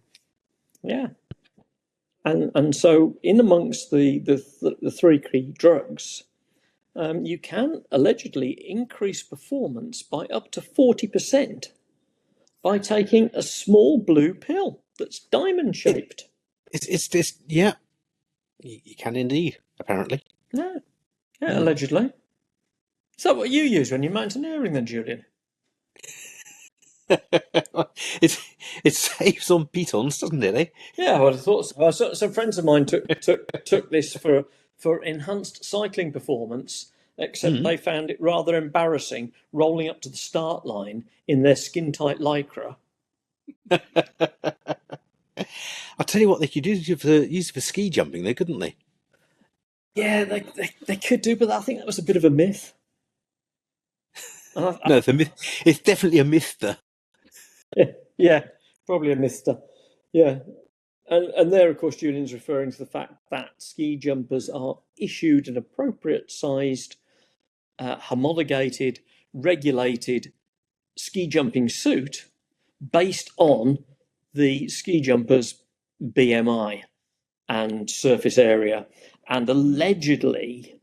Yeah. And so in amongst the three key drugs, you can allegedly increase performance by up to 40% by taking a small blue pill that's diamond shaped. It's this. Yeah. You can indeed. Apparently. Yeah. Allegedly. Is that what you use when you're mountaineering, then, Julian? It saves on pitons, doesn't it? Eh? Yeah, well, I thought so. Some friends of mine took this for enhanced cycling performance, except they found it rather embarrassing rolling up to the start line in their skin-tight lycra. I'll tell you what, they could use it for ski jumping, though, couldn't they? Yeah, they could do, but I think that was a bit of a myth. No, it's a myth. It's definitely a myth, though. Yeah, probably a mister. Yeah. And there, of course, Julian's referring to the fact that ski jumpers are issued an appropriate sized, homologated, regulated ski jumping suit based on the ski jumper's BMI and surface area. And allegedly,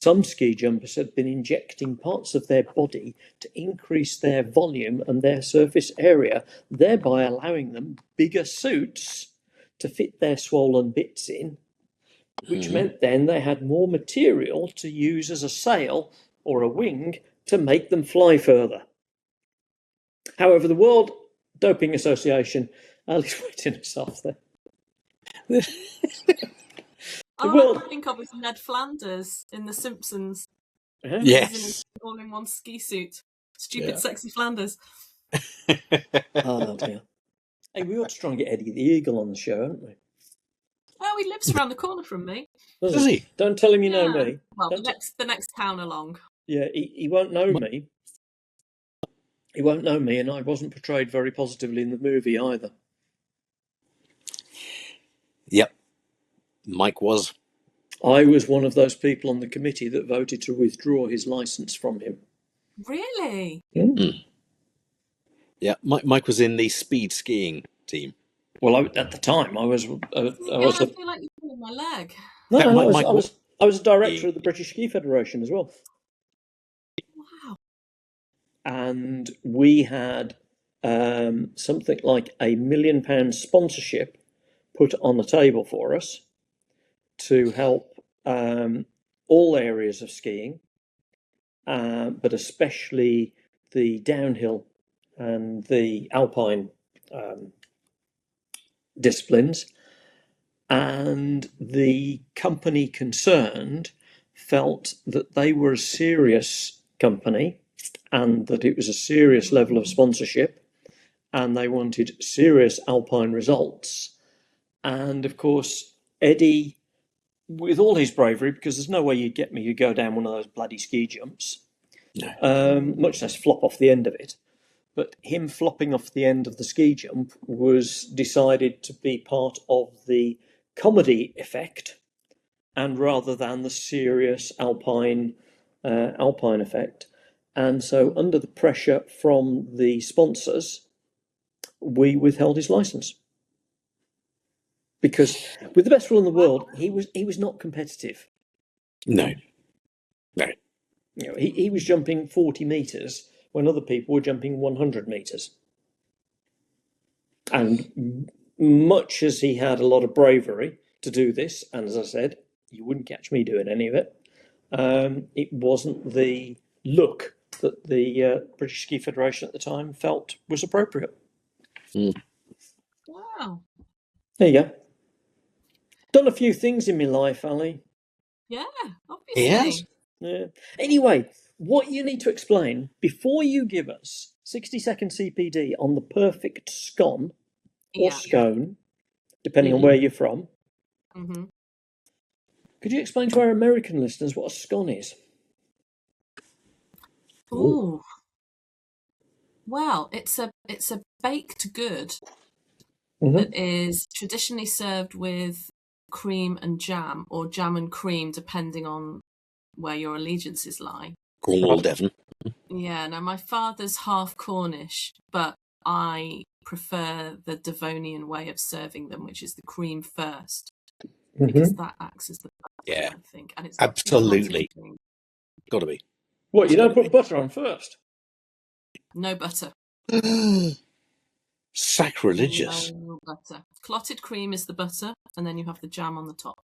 some ski jumpers have been injecting parts of their body to increase their volume and their surface area, thereby allowing them bigger suits to fit their swollen bits in, which meant then they had more material to use as a sail or a wing to make them fly further. However, the World Doping Association, Ali's waiting herself there. All I can think of is Ned Flanders in The Simpsons. Yes. He's in his all-in-one ski suit. Stupid, sexy Flanders. Oh, dear. Hey, we ought to try and get Eddie the Eagle on the show, haven't we? Oh, he lives around the corner from me. Does he? Don't tell him you know me. Well, the next town along. Yeah, he won't know me. He won't know me, and I wasn't portrayed very positively in the movie either. Yep. Mike was. I was one of those people on the committee that voted to withdraw his licence from him. Really? Mm. Yeah, Mike was in the speed skiing team. Well, at the time, I was. I feel like you pulled my leg. No, I was a director of the British Ski Federation as well. Wow. And we had something like £1 million sponsorship put on the table for us to help all areas of skiing, but especially the downhill and the alpine disciplines. And the company concerned felt that they were a serious company and that it was a serious level of sponsorship, and they wanted serious alpine results. And of course, Eddie, with all his bravery, because there's no way you'd get me to go down one of those bloody ski jumps, much less flop off the end of it. But him flopping off the end of the ski jump was decided to be part of the comedy effect, and rather than the serious alpine effect. And so, under the pressure from the sponsors, we withheld his license. Because with the best will in the world, he was not competitive. No. You know, he was jumping 40 metres when other people were jumping 100 metres. And much as he had a lot of bravery to do this, and as I said, you wouldn't catch me doing any of it, it wasn't the look that the British Ski Federation at the time felt was appropriate. Wow. There you go. Done a few things in my life, Ali. Yeah, obviously. He has? Yeah. Anyway, what you need to explain, before you give us 60-second CPD on the perfect scone or scone, depending on where you're from, could you explain to our American listeners what a scone is? Ooh. Well, it's a baked good that is traditionally served with cream and jam, or jam and cream, depending on where your allegiances lie. Cornwall, Devon. Yeah, now my father's half Cornish, but I prefer the Devonian way of serving them, which is the cream first, because that acts as the butter, I think. And it's absolutely got to be. What, you don't put butter on first? No butter. Sacrilegious. No butter. Clotted cream is the butter, and then you have the jam on the top.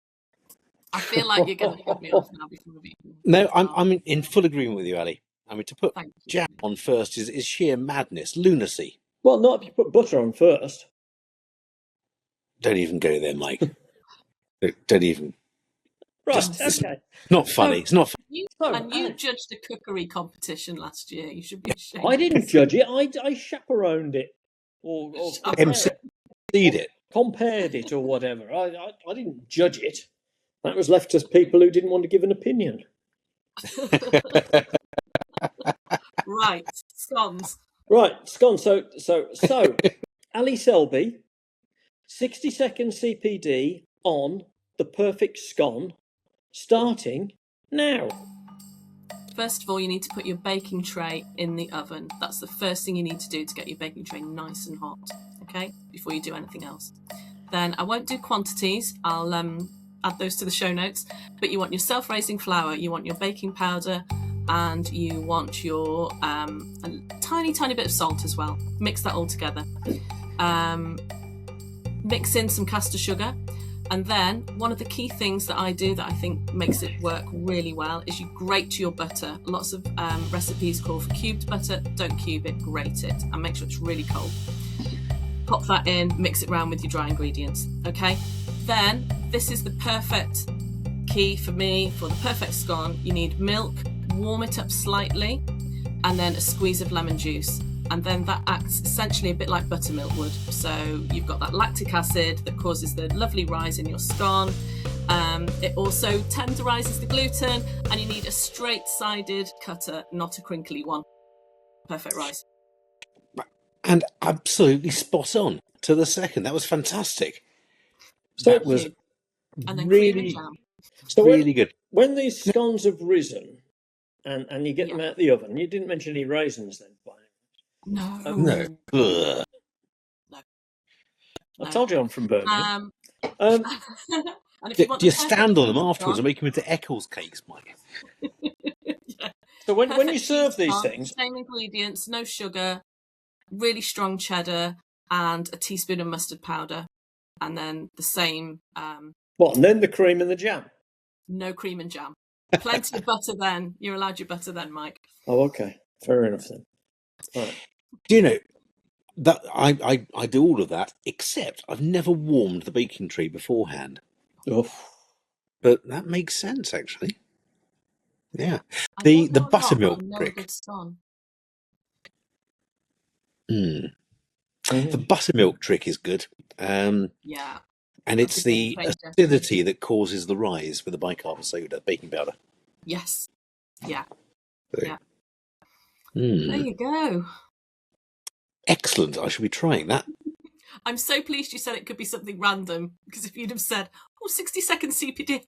I feel like you're going to cut me off now before we've eaten. No, I'm in full agreement with you, Ali. I mean, to put jam on first is sheer madness, lunacy. Well, not if you put butter on first. Don't even go there, Mike. Don't even. Right, okay. Not funny. It's not funny. You judged a cookery competition last year. You should be ashamed. I didn't judge it. I chaperoned it. Or MC'd it. Compared it or whatever. I didn't judge it. That was left to people who didn't want to give an opinion. Right, scones. Right, scones. So Allie Selby, 60-second CPD on the perfect scone, starting now. First of all, you need to put your baking tray in the oven. That's the first thing you need to do to get your baking tray nice and hot, okay, before you do anything else. Then I won't do quantities. I'll add those to the show notes. But you want your self-raising flour, you want your baking powder, and you want your a tiny bit of salt as well. Mix that all together. Mix in some caster sugar. And then one of the key things that I do that I think makes it work really well is you grate your butter. Lots of recipes call for cubed butter. Don't cube it, grate it, and make sure it's really cold. Pop that in, mix it around with your dry ingredients, okay? Then, this is the perfect key for me, for the perfect scone. You need milk, warm it up slightly, and then a squeeze of lemon juice. and then that acts essentially a bit like buttermilk would. So you've got that lactic acid that causes the lovely rise in your scone. It also tenderizes the gluten, and you need a straight-sided cutter, not a crinkly one. Perfect rise. And absolutely spot on to the second. That was fantastic. So That was and then cream and really, jam. So really good. When these scones have risen and you get them Yeah. out the oven, you didn't mention any raisins then, by No. No. Ugh. I told you I'm from Birmingham. And if you want Do you the stand on them perfect afterwards and scone- make them into Eccles cakes, Mike? Yeah. So when you Perfect serve these scone, things, same ingredients, no sugar, really strong cheddar, and a teaspoon of mustard powder, and then the same. what? And then the cream and the jam. No cream and jam. Plenty of butter then. You're allowed your butter then, Mike. Oh, okay, fair enough then. Right. Do you know that I do all of that, except I've never warmed the baking tray beforehand. Oh. But that makes sense, actually. Yeah. I The don't know a lot, but buttermilk I know a trick. good scone. The Mm. buttermilk trick is good. Yeah. And That's it's a the game changer. acidity that causes the rise with the bicarb soda, baking powder. Yes. Yeah. So, Yeah. There you go. Excellent. I shall be trying that. I'm so pleased you said it could be something random, because if you'd have said, 60-second CPD.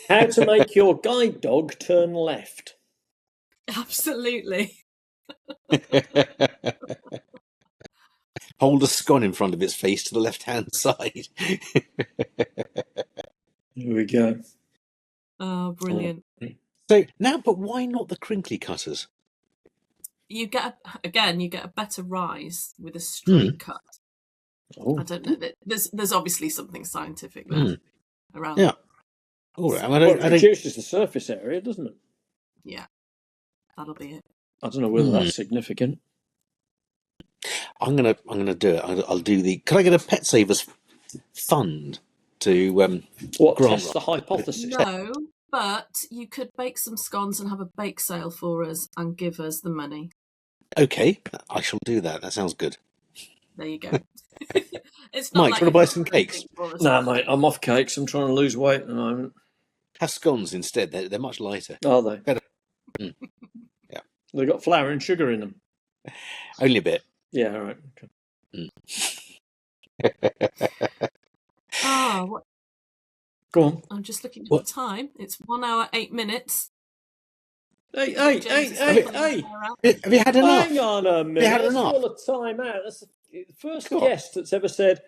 How to make your guide dog turn left. Absolutely. Hold a scone in front of its face to the left-hand side. Here we go. Oh, brilliant. So now, but why not the crinkly cutters? You get a better rise with a straight cut. Oh. I don't know. There's obviously something scientific there around. Yeah. All right. It reduces the surface area, doesn't it? Yeah. That'll be it. I don't know whether that's significant. I'm gonna do it. I'll do the. Can I get a PetSavers fund to What, grant test the hypothesis? No, but you could bake some scones and have a bake sale for us and give us the money. Okay, I shall do that. That sounds good. There you go. It's not Mike, like do you want to buy some cakes? No, mate, I'm off cakes. I'm trying to lose weight at the moment. Have scones instead. They're much lighter. Are they? Better. Yeah. They've got flour and sugar in them. Only a bit. Yeah, all right. Okay. What? Go on. I'm just looking at the time. It's 1 hour, 8 minutes. Hey! Have you had enough? Hang on a minute. You had Let's enough? call a time out. That's the first guest that's ever said,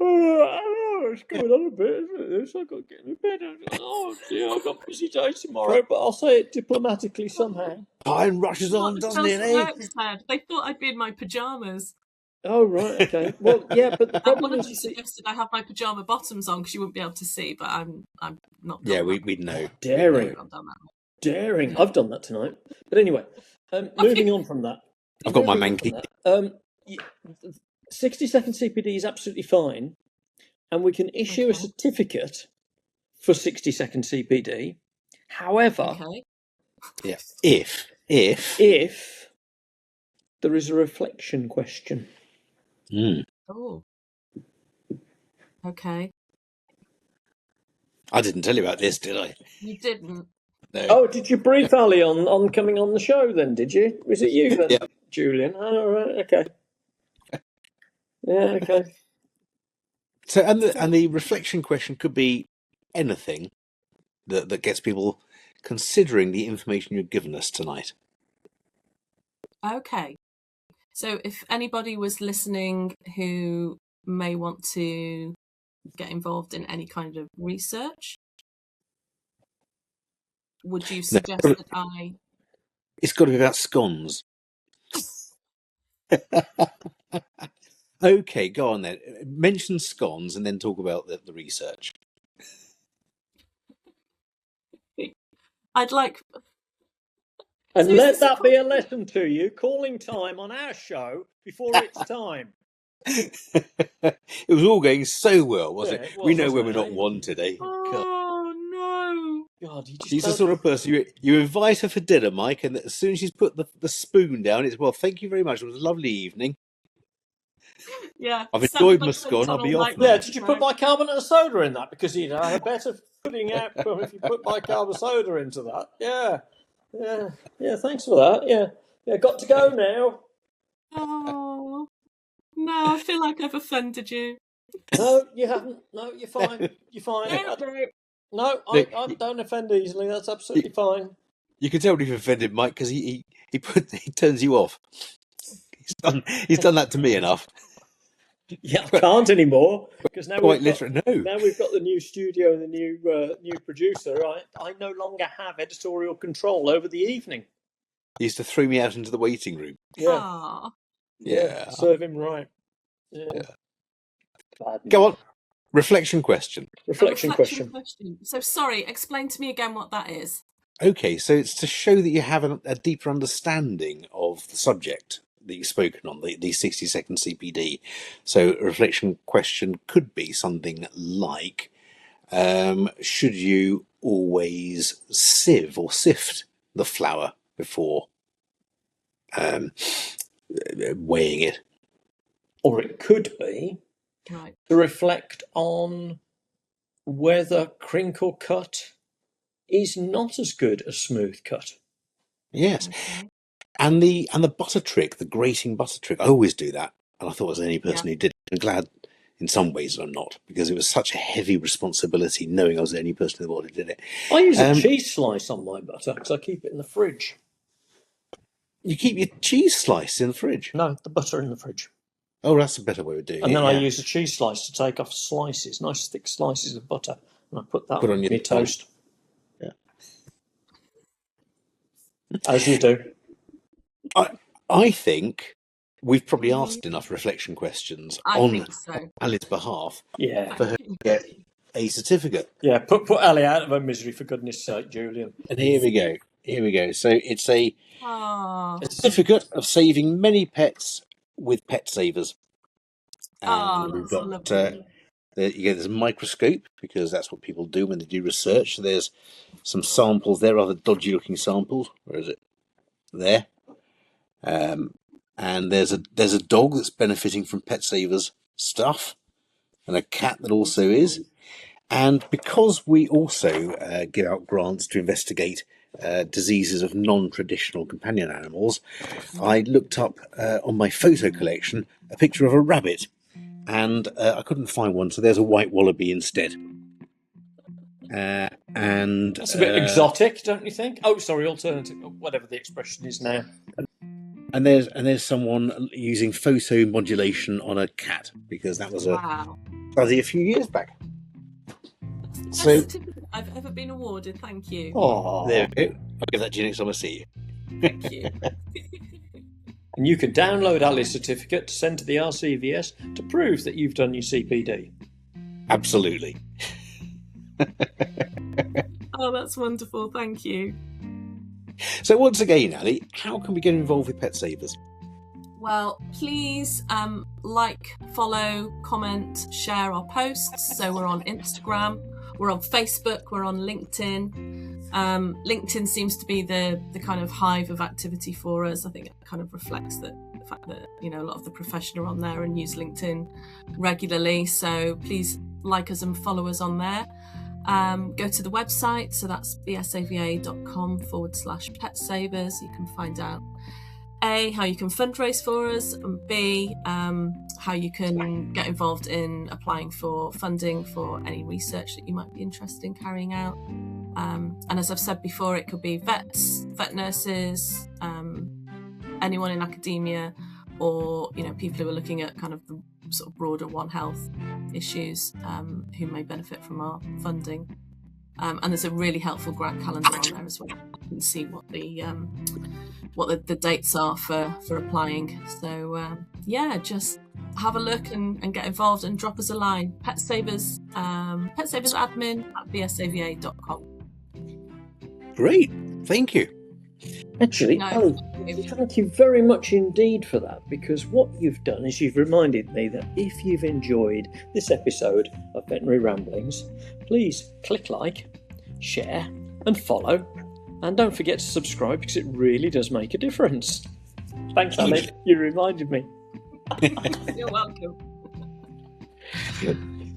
it's going on a bit, isn't it? I've got to get in bed. Oh, dear, I've got a busy day tomorrow. But I'll say it diplomatically somehow. Time rushes on, doesn't it, eh? They thought I'd be in my pyjamas. Oh, right, okay. Well, yeah, but the And problem one of is... them suggested I have my pyjama bottoms on because you wouldn't be able to see, but I'm not. Yeah, we'd know. Daring. I've done that. Daring. I've done that tonight. But anyway, moving on from that. I've got my manky. 60-second CPD is absolutely fine, and we can issue a certificate for 60-second CPD. However, yeah, if there is a reflection question. Oh. Okay. I didn't tell you about this, did I? You didn't. No. Oh, did you brief Ali on coming on the show then, did you? Was it you then, Yeah. Julian? Oh, right, okay. Yeah, okay. So, and the reflection question could be anything that gets people considering the information you've given us tonight. Okay. So if anybody was listening who may want to get involved in any kind of research, would you suggest that I... It's got to be about scones. Okay, go on then. Mention scones and then talk about the research. I'd like... And So let that be a lesson to you. Calling time on our show before it's time. It was all going so well, wasn't Yeah, it? it We was, know when wasn't we're it? not wanted, eh? God. Oh, no. God, you just She's the don't- sort of person you invite her for dinner, Mike, and as soon as she's put the spoon down, it's, well, thank you very much. It was a lovely evening. Yeah. I've enjoyed my scone. I'll be off now. Yeah, did you put bicarbonate of soda in that? Because you'd have a better pudding outcome if you put bicarbonate of soda into that. Yeah. Thanks for that. Yeah. Got to go now. Oh no, I feel like I've offended you. No, you haven't. No, you're fine. You're fine. No, I don't offend easily. That's absolutely fine. You can tell when you've offended Mike because he turns you off. He's done that to me enough. Yeah, I can't anymore because now Quite we've got literally, no. now we've got the new studio and the new producer. I no longer have editorial control over the evening. He used to throw me out into the waiting room. Yeah, Aww. Yeah. serve him right. Yeah. Bad Go man. on. Reflection question. Reflection question. So sorry, explain to me again what that is. Okay, so it's to show that you have a deeper understanding of the subject that you've spoken on, the 60-second CPD. So a reflection question could be something like, should you always sieve or sift the flour before weighing it? Or it could be Right. to reflect on whether crinkle cut is not as good as smooth cut. Yes. Okay. And the butter trick, the grating butter trick, I always do that. And I thought I was the only person who did it. I'm glad in some ways I'm not, because it was such a heavy responsibility knowing I was the only person in the world who did it. I use a cheese slice on my butter because I keep it in the fridge. You keep your cheese slice in the fridge? No, the butter in the fridge. Oh, that's a better way of doing it. And then I use a cheese slice to take off slices, nice thick slices of butter, and I put that Put on on your your toast. Yeah. As you do. I think we've probably asked enough reflection questions I on think so. Ali's behalf Yeah. for her to get a certificate. Yeah, put Allie out of her misery, for goodness sake, Julian. And here we go. So it's a Aww. certificate of saving many pets with PetSavers. And we've That's got lovely. there's a microscope, because that's what people do when they do research. There's some samples there, rather dodgy looking samples. Where is it? There. And there's a dog that's benefiting from PetSavers stuff, and a cat that also is. And because we also give out grants to investigate diseases of non-traditional companion animals, I looked up on my photo collection a picture of a rabbit, and I couldn't find one, so there's a white wallaby instead. And That's a bit exotic, don't you think? Oh, sorry, alternative, whatever the expression is now. And there's someone using photo modulation on a cat, because that was Wow. a few years back. Best So certificate I've ever been awarded. Thank you. Oh, there we go. I'll give that to you next time I see you. Thank you. And you can download Ali's certificate to send to the RCVS to prove that you've done your CPD. Absolutely. Oh, that's wonderful. Thank you. So once again, Ali, how can we get involved with PetSavers? Well, please like, follow, comment, share our posts. So we're on Instagram, we're on Facebook, we're on LinkedIn. LinkedIn seems to be the kind of hive of activity for us. I think it kind of reflects the fact that a lot of the profession are on there and use LinkedIn regularly. So please like us and follow us on there. Go to the website, so that's bsava.com/PetSavers. You can find out A, how you can fundraise for us, and B, how you can get involved in applying for funding for any research that you might be interested in carrying out. And as I've said before, it could be vets, vet nurses, anyone in academia, or people who are looking at kind of the sort of broader One Health issues, who may benefit from our funding. And there's a really helpful grant calendar on there as well. You can see what the dates are for applying. So just have a look and get involved and drop us a line. PetSavers, PetSaversAdmin@bsava.com. Great, thank you. Actually, No, Ali, thank you very much indeed for that, because what you've done is you've reminded me that if you've enjoyed this episode of Veterinary Ramblings, please click like, share, and follow. And don't forget to subscribe, because it really does make a difference. Thanks, Allie. You reminded me. You're welcome.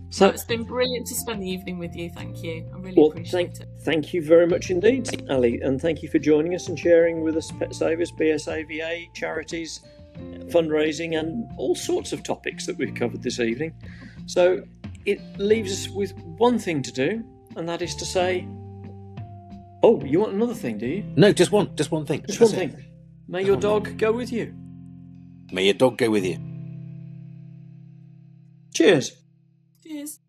So it's been brilliant to spend the evening with you. Thank you. I really appreciate it. Thank you very much indeed, Allie, and thank you for joining us and sharing with us PetSavers, BSAVA, charities, fundraising, and all sorts of topics that we've covered this evening. So it leaves us with one thing to do, and that is to say, oh, you want another thing, do you? No, just one thing. Just one thing. May your dog go with you. May your dog go with you. Cheers. Cheers.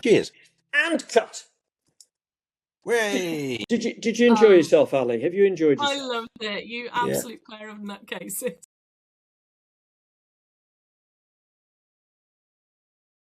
Cheers. And cut. Way. Did you enjoy yourself, Allie? Have you enjoyed yourself? I loved it. You absolute pair of nutcases.